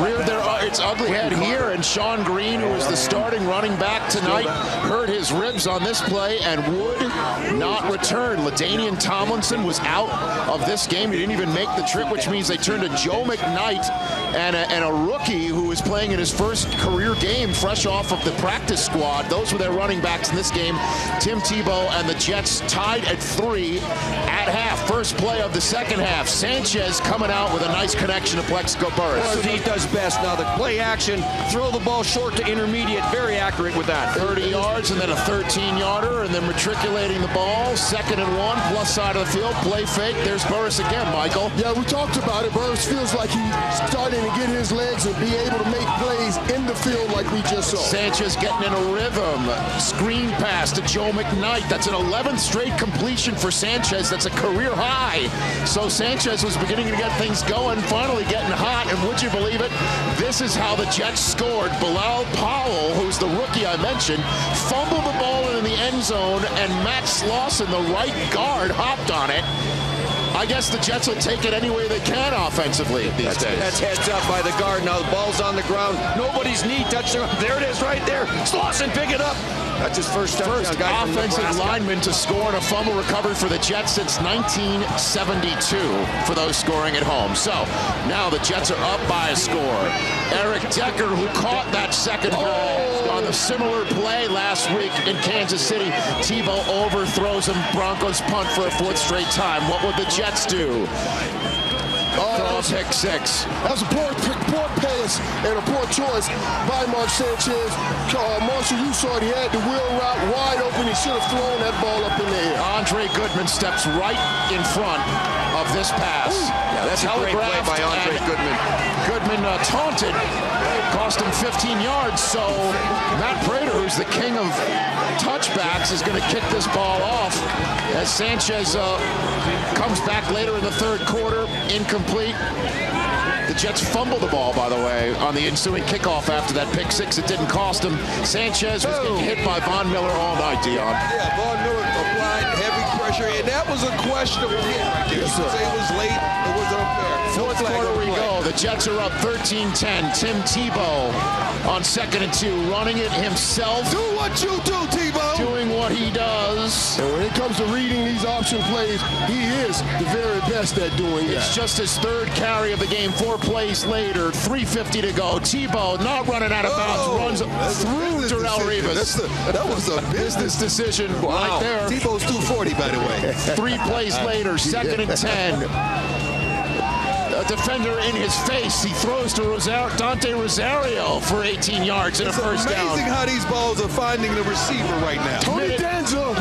reared its ugly head here, and Sean Green, who was the starting running back tonight, hurt his ribs on this play and would not return. LaDainian Tomlinson was out of this game. He didn't even make the trip, which means they turned to Joe McKnight and a rookie who was playing in his first career game fresh off of the practice squad. Those were their running backs in this game. Tim Tebow and the Jets tied at 3 at half. First play of the second half. Sanchez coming out with a nice connection to Plexico Burris. Well, he does does best. Now the play action, throw the ball short to intermediate, very accurate with that. 30 yards and then a 13-yarder, and then matriculating the ball. 2nd and 1, plus side of the field, play fake. There's Burris again, Michael. Yeah, we talked about it. Burris feels like he's starting to get his legs and be able to make plays in the field like we just saw. Sanchez getting in a rhythm. Screen pass to Joe McKnight. That's an 11th straight completion for Sanchez. That's a career high. So Sanchez was beginning to get things going, finally getting hot, and would you believe it? This is how the Jets scored. Bilal Powell, who's the rookie I mentioned, fumbled the ball in the end zone, and Matt Slauson, the right guard, hopped on it. I guess the Jets will take it any way they can offensively these days. That's heads up by the guard. Now the ball's on the ground. Nobody's knee touched it. There it is right there. Slauson, pick it up. That's his first touchdown. First offensive lineman to score on a fumble recovered for the Jets since 1972 for those scoring at home. So now the Jets are up by a score. Eric Decker, who caught that second ball on the similar play last week in Kansas City. Tebow overthrows him. Broncos punt for a 4th straight time. What would the Jets do? Pick 6. That was a poor pass and a poor choice by Mark Sanchez. Marshall, you saw it. He had the wheel route wide open. He should have thrown that ball up in the air. Andre Goodman steps right in front of this pass. Yeah, that's a great play by Andre Goodman. Goodman taunted, cost him 15 yards. So Matt Prater, who's the king of touchbacks, is going to kick this ball off as Sanchez comes back later in the 3rd quarter. Incomplete. The Jets fumbled the ball, by the way, on the ensuing kickoff after that pick 6. It didn't cost him. Sanchez was getting hit by Von Miller all night, Dion. Yeah, Von Miller applied heavy pressure, and that was a questionable hit right there. You could say it was late. It was unfair. 4th quarter we go. The Jets are up 13-10. Tim Tebow on 2nd and 2, running it himself. Do what you do, Tebow. Doing what he does. And when it comes to reading these option plays, he is the very best at doing that. It's just his 3rd carry of the game. 4 plays later, 3:50 to go. Tebow not running out of bounds, runs through Darrell Revis. That was a business decision right there. Tebow's 240, by the way. 3 plays later, 2nd and 10. A defender in his face. He throws to Dante Rosario for 18 yards and a first down. It's amazing how these balls are finding the receiver right now.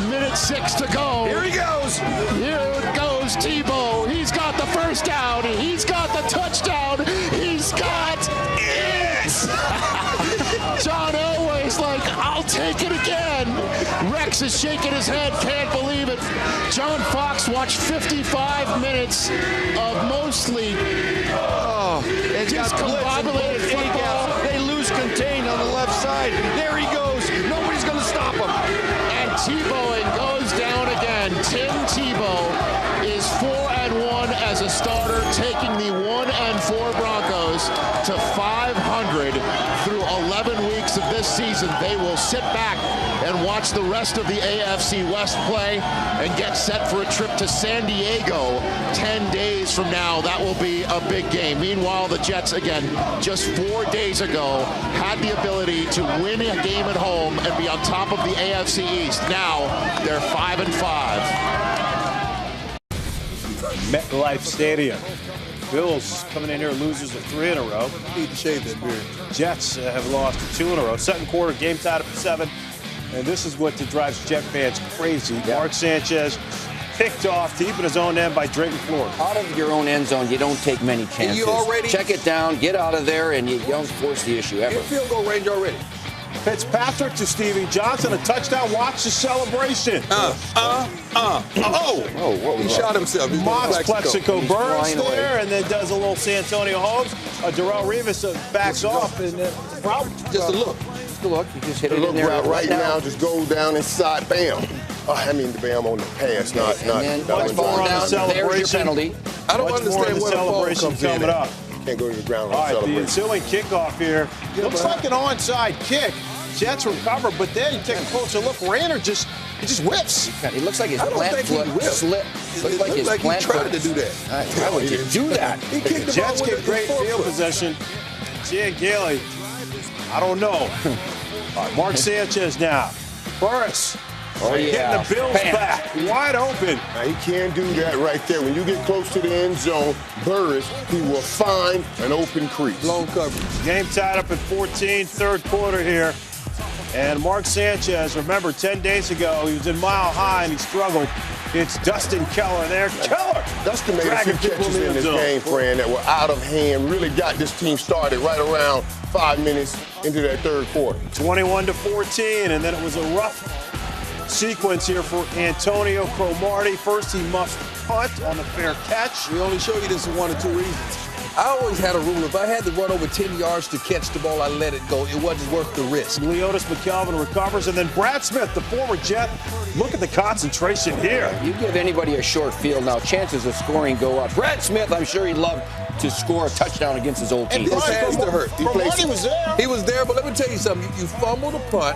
Minute 6 to go. Here he goes. Here goes Tebow. He's got the first down. He's got the touchdown. He's got it. John Elway's like, I'll take it again. Rex is shaking his head, can't believe it. John Fox watched 55 minutes of mostly discombobulated football. They lose contain on the left side. There he goes. Nobody's going to stop him. And Tebowing goes down again. Tim Tebow is 4-1 as a starter, taking the 1-4 Broncos to 500 through 11 weeks of this season. They will sit back and watch the rest of the AFC West play and get set for a trip to San Diego 10 days from now. That will be a big game. Meanwhile, the Jets, again, just 4 days ago, had the ability to win a game at home and be on top of the AFC East. Now, they're 5-5. MetLife Stadium. Bills coming in here losers of 3 in a row. Need to shave that beard. Jets have lost 2 in a row. 2nd quarter, game tied up at 7. And this is what drives Jet fans crazy. Mark Sanchez picked off deep in his own end by Drayton Flores. Out of your own end zone, you don't take many chances. You already check it down, get out of there, and you don't force the issue ever. In field goal range already. Fitzpatrick to Stevie Johnson, a touchdown. Watch the celebration. He shot himself. Mox Plexico burns away. there and then does a little Santonio Holmes. Darrell Revis backs off and problem. Just a look. Just a look. You just hit it Look in there right now, just go down inside, bam. I mean the bam on the pass, not. And then much more on the celebration. There's your penalty. I don't Much more on understand the where the ball celebration comes in coming at. up. Can't go to the ground All on right, the celebration. ensuing kickoff here looks like an onside kick. Jets recover, but then you take a closer look. Rayner just whips. It looks like his I don't plant think he foot whipped. slipped. It looks like he tried to do that. Why would you do that? He kicked the Jets ball get with great his field forefoot. possession. Gian Gailey, I don't know. All right, Mark Sanchez now. Burris Oh, yeah. Hitting the Bills back, wide open. Now, he can't do that right there. When you get close to the end zone, Burris, he will find an open crease. Blown coverage. Game tied up at 14, third quarter here. And Mark Sanchez, remember 10 days ago, he was in Mile High and he struggled. It's Dustin Keller there. Keller! Dustin made a few catches in this game, Fran, that were out of hand. Really got this team started right around 5 minutes into that third quarter. 21-14, and then it was a rough sequence here for Antonio Cromartie. First, he must punt on the fair catch. We only show you this for one or two reasons. I always had a rule, if I had to run over 10 yards to catch the ball, I let it go. It wasn't worth the risk. Leotis McKelvin recovers, and then Brad Smith, the former Jet. Look at the concentration here. You give anybody a short field now, chances of scoring go up. Brad Smith, I'm sure he'd love to score a touchdown against his old team. This has to hurt. He was there. He was there, but let me tell you something. You fumble the punt,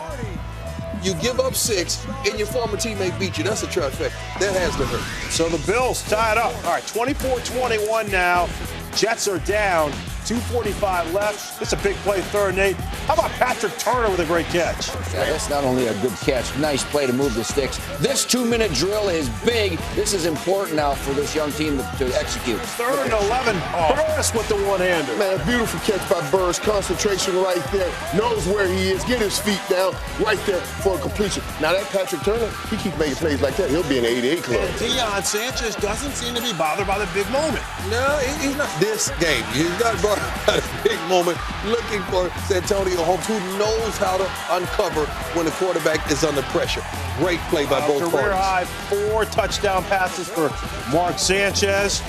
you give up 6, and your former teammate beat you. That's a trifecta. That has to hurt. So the Bills tie it up. All right, 24-21 now. Jets are down. 2:45 left. It's a big play, third and 8. How about Patrick Turner with a great catch? Yeah, that's not only a good catch, nice play to move the sticks. This 2-minute drill is big. This is important now for this young team to execute. Third and 11. Burris with the one-hander. Man, beautiful catch by Burris. Concentration right there. Knows where he is. Get his feet down right there for a completion. Now that Patrick Turner, he keeps making plays like that. He'll be in the 88 club. And Deion Sanchez doesn't seem to be bothered by the big moment. No, he's not this game. He's not brought out a big moment looking for Santonio Holmes, who knows how to uncover when the quarterback is under pressure. Great play by both career parties. high 4 touchdown passes for Mark Sanchez.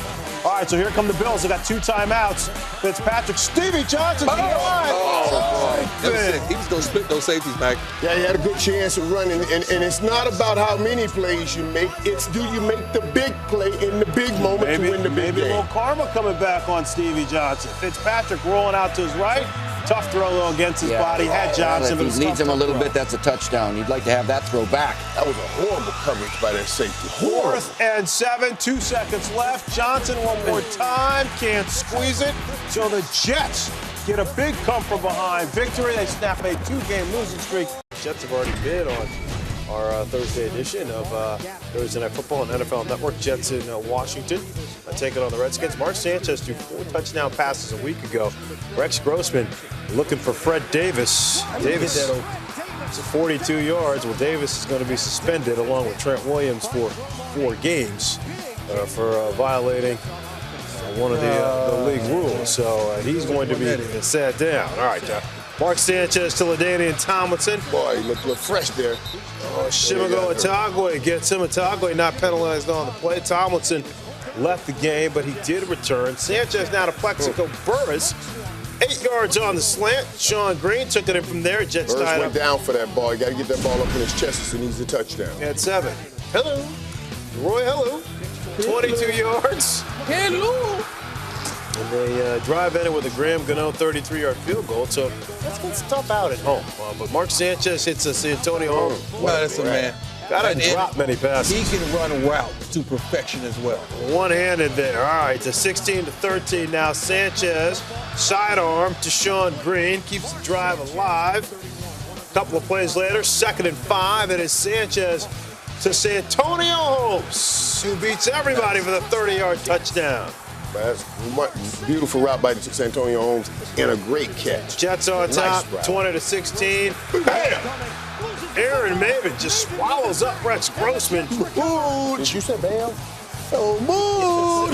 All right, so here come the Bills. They got 2 timeouts. Fitzpatrick, Stevie Johnson. Boy. That was sick. He was going to split those safeties, Mac. Yeah, he had a good chance of running, and it's not about how many plays you make. It's do you make the big play in the big moment to win the big Maybe a game. little karma coming back on Stevie Johnson. Fitzpatrick rolling out to his right. Tough throw, though, against his body. Had Johnson. If he leads him a little bit, that's a touchdown. You'd like to have that throw back. That was a horrible coverage by that safety. 4th and 7, 2 seconds left. Johnson one more time, can't squeeze it. So the Jets get a big come from behind victory. They snap a 2-game losing streak. Jets have already been on our Thursday edition of Thursday Night Football on NFL Network. Jets in Washington taking on the Redskins. Mark Sanchez threw 4 touchdown passes a week ago. Rex Grossman looking for Fred Davis. Davis is 42 yards. Well, Davis is going to be suspended along with Trent Williams for 4 games for violating one of the league rules. So he's going to be sat down. All right, Mark Sanchez to LaDainian Tomlinson. Boy, he looked fresh there. Shimago Atagwe gets him. Atagwe not penalized on the play. Tomlinson left the game, but he did return. Sanchez now to Plexico. Burris, 8 yards on the slant. Sean Green took it in from there. Jets Burris tied went up. don for that ball. You got to get that ball up in his chest as he needs a touchdown. At 7. Hello. Roy, hello. 22 yards. Hello. And they drive in it with a Graham Gano 33-yard field goal. So that's tough out at home. But Mark Sanchez hits us Antonio Holmes. No, that's a man. Got to drop many passes. He can run routes to perfection as well. One-handed there. All right, to 16-13 now. Sanchez, sidearm to Sean Green. Keeps the drive alive. A couple of plays later, 2nd and 5. It is Sanchez to Santonio Holmes, who beats everybody for the 30-yard touchdown. That's beautiful route by Santonio Holmes and a great catch. Jets on top, 20-16. Bam! Aaron Maven just swallows up Rex Grossman. Did you say bam? Oh,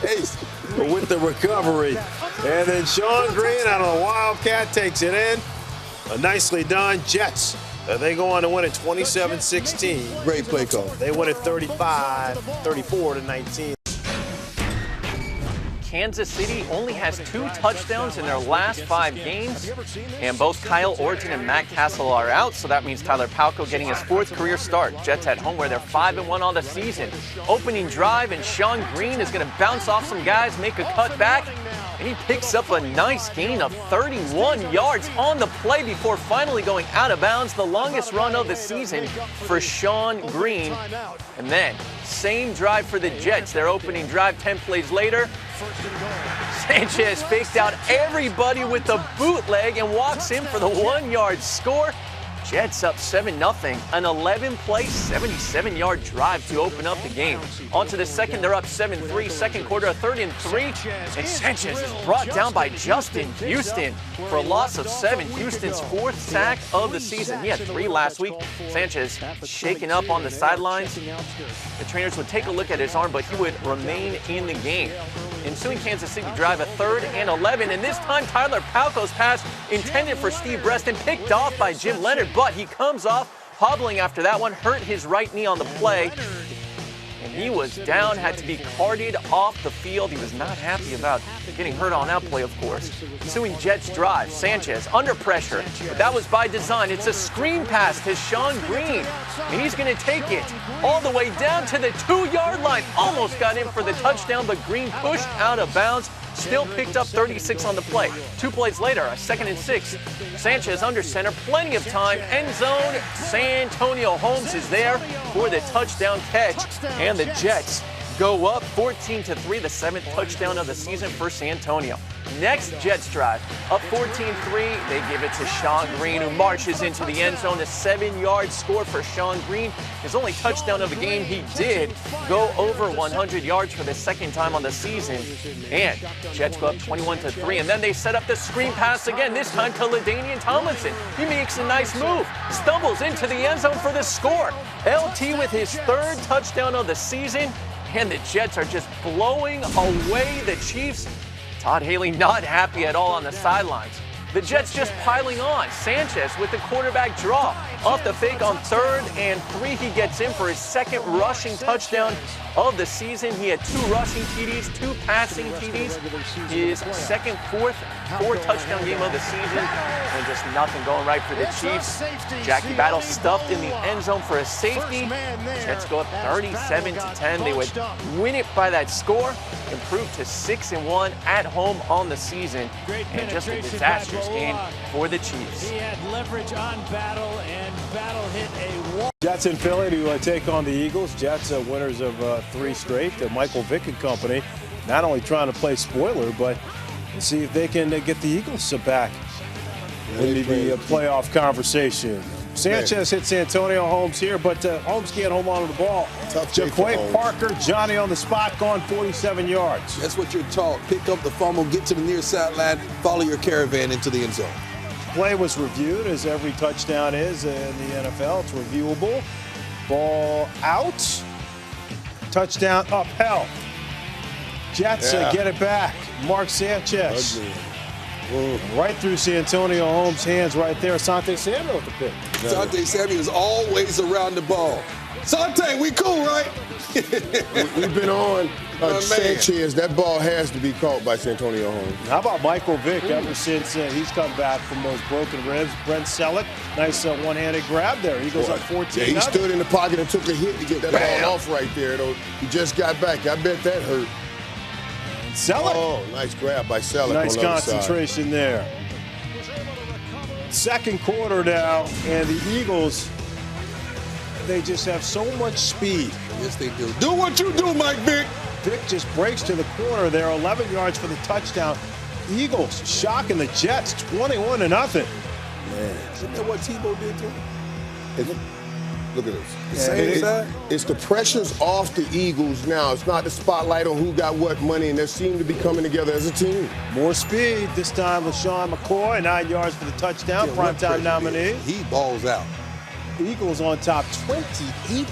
pace with the recovery. And then Sean Green out of the Wildcat takes it in. Nicely done. Jets. They go on to win it 27-16. Great play call. They win it 34-19. Kansas City only has 2 touchdowns in their last 5 games, and both Kyle Orton and Matt Castle are out, so that means Tyler Palko getting his 4th career start. Jets at home where they're 5-1 on the season. Opening drive, and Sean Green is going to bounce off some guys, make a cut back, and he picks up a nice gain of 31 yards on the play before finally going out of bounds. The longest run of the season for Sean Green. And then, same drive for the Jets. Their opening drive 10 plays later. Sanchez faked out everybody with the bootleg and walks in for the 1-yard score. Jets up 7-0. An 11-play, 77-yard drive to open up the game. On to the second, they're up 7-3. Second quarter, a 3rd and 3. And Sanchez is brought down by Justin Houston for a loss of 7. Houston's 4th sack of the season. He had 3 last week. Sanchez shaken up on the sidelines. The trainers would take a look at his arm, but he would remain in the game. Ensuing Kansas City drive, a 3rd and 11, and this time Tyler Palko's pass intended for Steve Breston, picked off by Jim Leonard, but he comes off hobbling after that one, hurt his right knee on the play, and he was down, had to be carted off the field. He was not happy about getting hurt on that play, of course. Ensuing Jets drive, Sanchez under pressure, but that was by design. It's a screen pass to Sean Green, and he's going to take it all the way down to the 2-yard line. Almost got in for the touchdown, but Green pushed out of bounds. Still picked up 36 on the play. 2 plays later, a 2nd and 6. Sanchez under center, plenty of time. End zone, Santonio Holmes is there for the touchdown catch. And the Jets go up 14-3, the 7th touchdown of the season for Santonio. Next Jets drive, up 14-3. They give it to Sean Green, who marches into the end zone. A 7-yard score for Sean Green. His only touchdown of the game. He did go over 100 yards for the 2nd time on the season. And Jets go up 21-3. And then they set up the screen pass again, this time to LaDainian Tomlinson. He makes a nice move, stumbles into the end zone for the score. LT with his 3rd touchdown of the season. And the Jets are just blowing away the Chiefs. Todd Haley not happy at all on the sidelines. The Jets just piling on. Sanchez with the quarterback draw. Off the fake on 3rd and 3. He gets in for his 2nd rushing touchdown of the season. He had 2 rushing TDs, 2 passing TDs. His 2nd, 4th touchdown game of the season. And just nothing going right for the Chiefs. Jackie Battle stuffed in the end zone for a safety. Jets go up 37-10. They would win it by that score. Improve to 6-1 at home on the season. And just a disastrous game for the Chiefs. He had leverage on Battle, and Battle hit a wall. Jets in Philly to take on the Eagles. Jets winners of 3 straight. Michael Vick and company not only trying to play spoiler, but see if they can get the Eagles back in the playoff conversation. Sanchez hits Antonio Holmes here, but Holmes can't hold on to the ball. Jaquay Parker, Johnny on the spot, gone 47 yards. That's what you're taught. Pick up the fumble, get to the near sideline, follow your caravan into the end zone. Play was reviewed, as every touchdown is in the NFL. It's reviewable. Ball out. Touchdown upheld. Jets get it back. Mark Sanchez. Right through Santonio Holmes' hands right there. Asante Samuel with the pick. Asante Samuel is always around the ball. Asante, we cool, right? We've been on Sanchez. That ball has to be caught by Santonio Holmes. How about Michael Vick? Ever since he's come back from those broken ribs. Brent Selleck, nice one-handed grab there. He goes up 14. Yeah, he stood in the pocket and took a hit to get that ball off right there, though. He just got back. I bet that hurt. Selleck. Oh, nice grab by Selleck. Nice concentration there. Second quarter now, and the Eagles, they just have so much speed. Yes, they do. Do what you do, Mike Vick. Vick just breaks to the corner there, 11 yards for the touchdown. Eagles shocking the Jets, 21-0. Man, isn't that what Tebow did to him? Look at this. It's the pressures off the Eagles now. It's not the spotlight on who got what money, and they seem to be coming together as a team. More speed. This time LaShawn McCoy, 9 yards for the touchdown. Primetime nominee. He balls out. Eagles on top, 28-0. He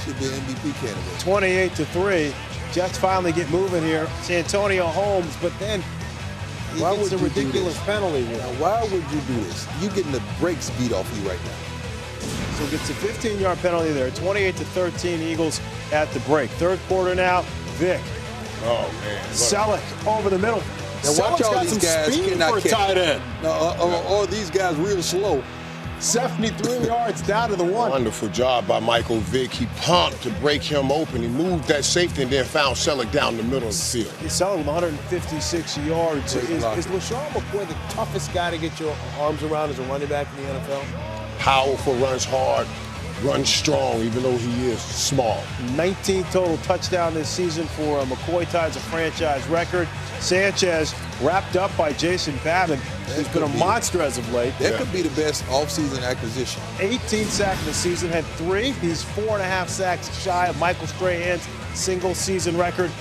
should be an MVP candidate. 28-3. Jets finally get moving here. Santonio Holmes, but then he gets a ridiculous penalty here. Now, why would you do this? You're getting the brakes beat off you right now. So gets a 15-yard penalty there. 28-13 Eagles at the break. Third quarter now. Vick. Oh, man. Selleck over the middle. Now watch all these guys cannot for a catch. tight end. All these guys real slow. 73 yards down to the 1. Wonderful job by Michael Vick. He pumped to break him open. He moved that safety and then found Selleck down the middle of the field. Selleck with 156 yards. Is LaShawn McCoy the toughest guy to get your arms around as a running back in the NFL? Powerful, runs hard, runs strong, even though he is small. 19 total touchdown this season for McCoy, ties a franchise record. Sanchez wrapped up by Jason Patton, who's been a monster as of late. That could be the best offseason acquisition. 18 sacks in the season, had 3. He's 4.5 sacks shy of Michael Strahan's single-season record.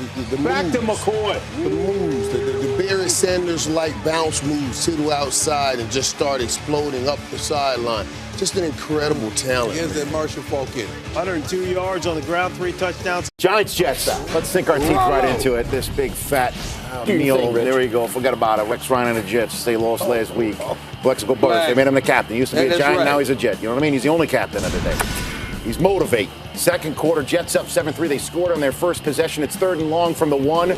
Back to McCoy. The moves, the Barry Sanders-like bounce moves to the outside and just start exploding up the sideline. Just an incredible talent. He has that Marshall Faulk in. 102 yards on the ground, 3 touchdowns. Giants Jets. Let's sink our teeth right into it. This big fat meal. There we go. Forget about it. Rex Ryan and the Jets. They lost last week. Plexico Burris. They made him the captain. He used to be a Giant. Now he's a Jet. You know what I mean? He's the only captain of the day. He's motivate. Second quarter, Jets up 7-3. They scored on their first possession. It's 3rd and long from the 1.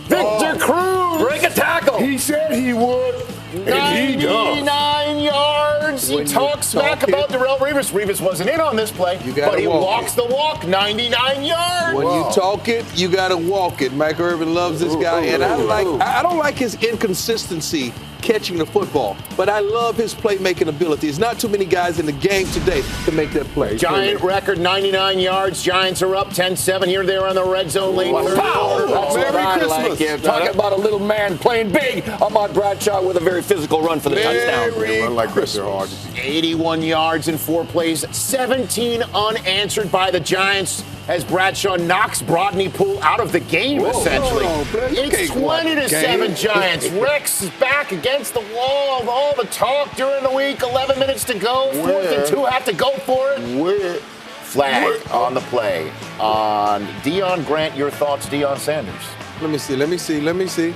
Victor Cruz! Break a tackle! He said he would. 99 yards. He talks smack about Darrelle Revis. Revis wasn't in on this play, but he walks the walk. 99 yards. When you talk it, you got to walk it. Mike Irvin loves this guy, and I don't like his inconsistency catching the football, but I love his playmaking ability. There's not too many guys in the game today to make that play. Giant record, 99 yards. Giants are up 10-7 here. They're on the red zone late. Merry Christmas. Talking about a little man playing big. Ahmad Bradshaw with a very physical run for the touchdown. Run like that, they're hard. 81 yards in 4 plays, 17 unanswered by the Giants as Bradshaw knocks Brodney Poole out of the game, essentially. It's 20-7 Giants. Rex is back against the wall of all the talk during the week. 11 minutes to go. 4th and 2, have to go for it. Flag on the play. On Deion Grant, your thoughts, Deion Sanders? Let me see.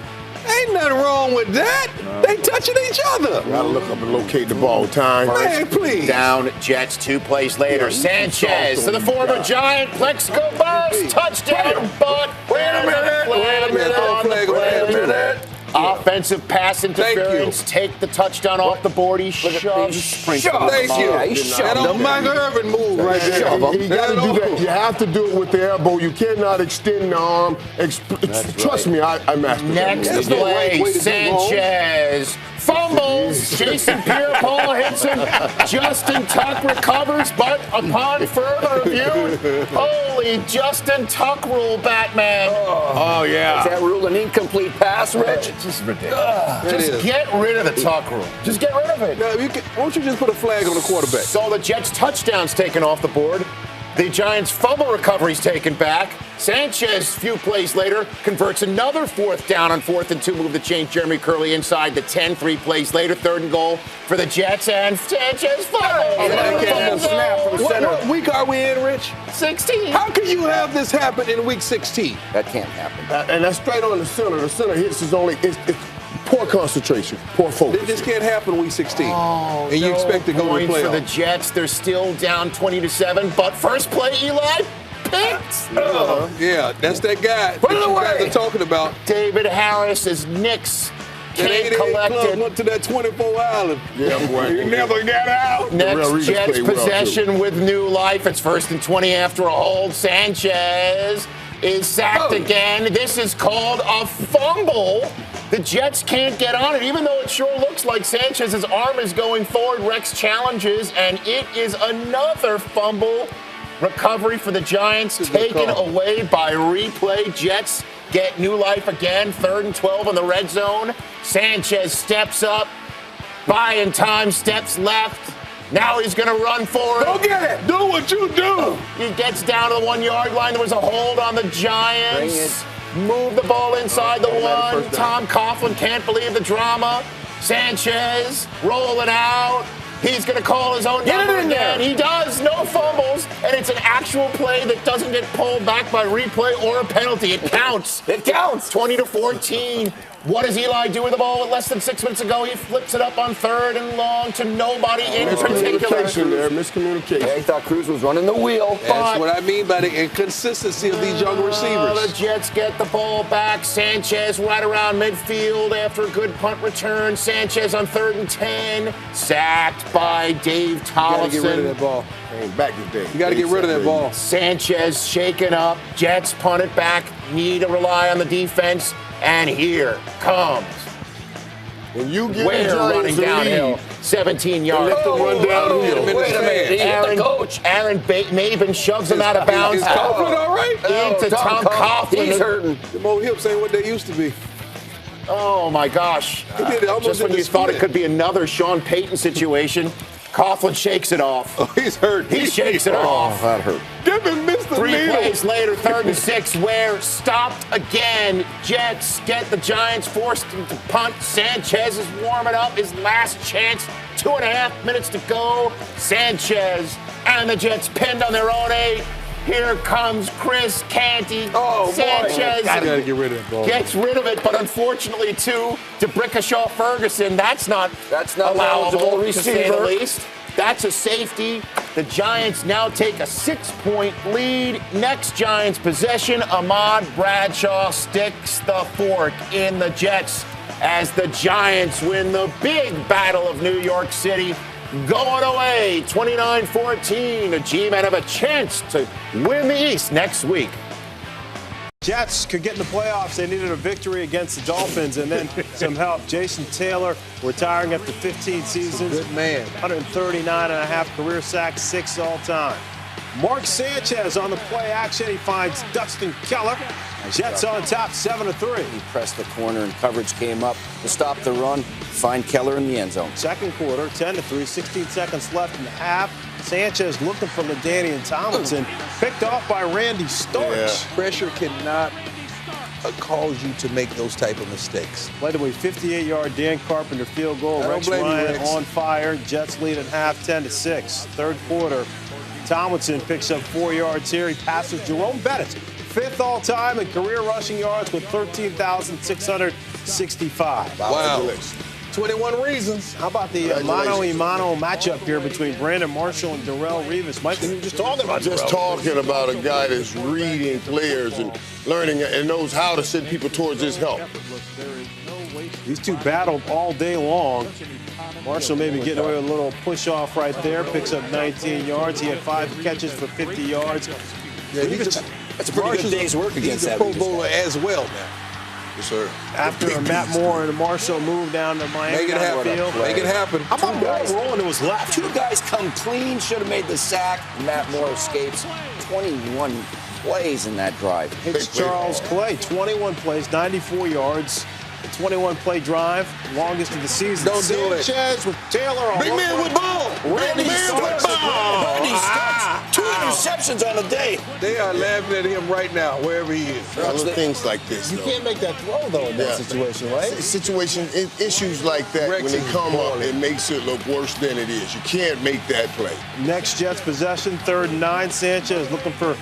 Ain't nothing wrong with that. They touching each other. Gotta look up and locate the ball. Time. Man, please. Down, Jets 2 plays later. Sanchez to the former Giant. Plexico Burris, touchdown, but Wait a minute. Offensive pass interference. Take the touchdown off the board. He shoves. Thank you. That old Mike Irvin move right there. You got to do that. You have to do it with the elbow. You cannot extend the arm. Trust me, I mastered that. Next play, Sanchez fumbles. Jason Pierre-Paul hits him. Justin Tuck recovers, but upon further review, holy Justin Tuck rule, Batman. Oh, yeah. Is that rule an incomplete pass, Rich? Just ridiculous. Just get rid of the Tuck rule. Just get rid of it. No, why don't you just put a flag on the quarterback? So the Jets' touchdown's taken off the board. The Giants' fumble recovery's taken back. Sanchez, few plays later, converts another 4th down on 4th and 2 move to change Jeremy Curley inside the 10. 3 plays later, 3rd and goal for the Jets, and Sanchez fumbles. What week are we in, Rich? 16. How can you have this happen in week 16? That can't happen. And that's straight on the center. The center hits his only. It's poor concentration, poor focus. This can't happen week 16. And you expect to go to the playoffs. For the Jets, they're still down 20-7, but first play, Eli picked. Yeah, that's that guy that you guys are talking about. David Harris is Knicks. Can't collect it. Went to that 24 Island. Yeah, boy. He never got out. Next Jets possession with new life. It's 1st and 20 after a hold. Sanchez is sacked again. This is called a fumble. The Jets can't get on it, even though it sure looks like Sanchez's arm is going forward. Rex challenges, and it is another fumble. Recovery for the Giants, taken away by replay. Jets get new life again. 3rd and 12 in the red zone. Sanchez steps up. Buying time, steps left. Now he's going to run for it. Go get it. Do what you do. He gets down to the 1-yard line. There was a hold on the Giants. Move the ball inside the 1. Tom Coughlin can't believe the drama. Sanchez rolling out. He's going to call his own number again. He does. No fumbles. And it's an actual play that doesn't get pulled back by replay or a penalty. It counts. It counts. 20-14. What does Eli do with the ball with less than 6 minutes to go? He flips it up on 3rd and long to nobody in particular. Miscommunication. Yeah, he thought Cruz was running the wheel. That's what I mean by the inconsistency of these young receivers. The Jets get the ball back. Sanchez right around midfield after a good punt return. Sanchez on 3rd and 10. Sacked by Dave Tollefson. You got to get rid of that ball. You got to get rid of that ball. Sanchez shaken up. Jets punt it back. Need to rely on the defense. And here comes when you get Ware running downhill, 17 yards. Let them run downhill. Wait a minute. Aaron Maven shoves him out of bounds. Is Coughlin all right? Into Tom Coughlin. He's hurting. The old hips ain't what they used to be. Oh, my gosh. Just when you thought it could be another Sean Payton situation, Coughlin shakes it off. Oh, he's hurt. He shakes it off. That hurt. Gibbon missed the 3 needle. plays later, 3rd and 6, Ware stopped again. Jets get the Giants, forced him to punt. Sanchez is warming up, his last chance. 2.5 minutes to go. Sanchez and the Jets pinned on their own 8. Here comes Chris Canty. Oh, Sanchez gotta get rid of that ball. Gets rid of it, but unfortunately, to Brickashaw Ferguson, that's not allowable, to say the least. That's a safety. The Giants now take a 6-point lead. Next Giants possession, Ahmad Bradshaw sticks the fork in the Jets as the Giants win the big battle of New York City. Going away, 29-14. The G-men have a chance to win the East next week. Jets could get in the playoffs. They needed a victory against the Dolphins and then some help. Jason Taylor retiring after 15 seasons. Good man. 139.5 career sacks, 6 all-time. Mark Sanchez on the play action. He finds Dustin Keller. Jets on top, 7-3. He pressed the corner and coverage came up to stop the run. Find Keller in the end zone. Second quarter, 10-3, 16 seconds left in the half. Sanchez looking for LaDainian Tomlinson. Picked off by Randy Starks. Yeah. Pressure cannot cause you to make those type of mistakes. Led away 58-yard Dan Carpenter field goal. Rex Ryan on fire. Jets lead at half, 10-6. Third quarter, Tomlinson picks up 4 yards here. He passes Jerome Bennett, 5th all-time in career rushing yards with 13,665. Wow. 21 reasons. How about the mano-a-mano matchup here between Brandon Marshall and Darrelle Revis? Mike, we were just talking about talking about a guy that's reading players and learning and knows how to send people towards his help. These two battled all day long. Marshall maybe getting away with a little push-off right there. Picks up 19 yards. He had 5 catches for 50 yards. Yeah, that's a pretty good day's work against that. He's a Pro Bowler as well now. Yes, sir. After Matt Moore and Marshall moved down to Miami. Make it happen. Make it happen. How about Moore rolling to his left? 2 guys come clean, should have made the sack. Matt Moore escapes. 21 plays in that drive. It's Charles Clay, 21 plays, 94 yards. A 21-play drive, longest of the season. Don't do it. Sanchez with Taylor on. Big man with ball. Randy Starks. Randy Starks. 2 interceptions on the day. They are laughing at him right now, wherever he is. Little things like this. You can't make that throw, though, in that situation, right? Issues like that, when they come up, it makes it look worse than it is. You can't make that play. Next Jets possession, 3rd and 9. Sanchez looking for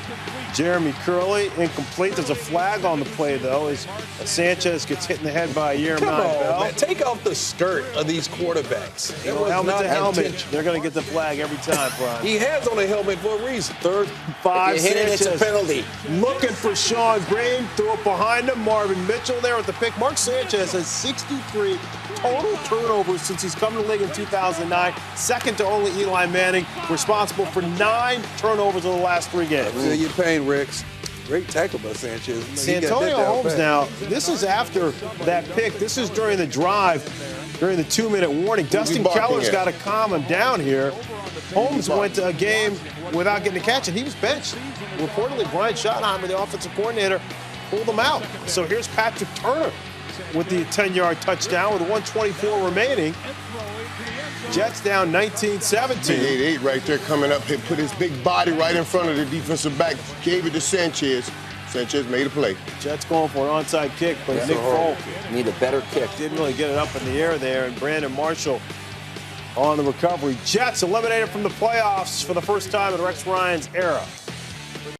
Jeremy Curley, incomplete. There's a flag on the play, though, as Sanchez gets hit in the head by a Yermine Bell. Man. Take off the skirt of these quarterbacks. Helmet to helmet. They're going to get the flag every time, Brian. He has on a helmet for a reason. 3rd, 5, if you hit it, it's a penalty. Looking for Sean Green. Threw it behind him. Marvin Mitchell there with the pick. Mark Sanchez has 63 total turnovers since he's come to the league in 2009. Second to only Eli Manning. Responsible for 9 turnovers in the last 3 games. I feel your pain, Rex. Great tackle by Sanchez. Santonio Holmes now, this is after that pick. This is during the drive, during the 2-minute warning. Dustin Keller's got to calm him down here. Holmes went to a game without getting a catch, and he was benched. Reportedly, Brian Schottenheimer, the offensive coordinator, pulled him out. So here's Patrick Turner with the 10-yard touchdown with 1:24 remaining. Jets down 19-17. 8-8 right there coming up. He put his big body right in front of the defensive back. Gave it to Sanchez. Sanchez made a play. Jets going for an onside kick, but Nick Folk need a better kick. Didn't really get it up in the air there, and Brandon Marshall on the recovery. Jets eliminated from the playoffs for the first time in Rex Ryan's era.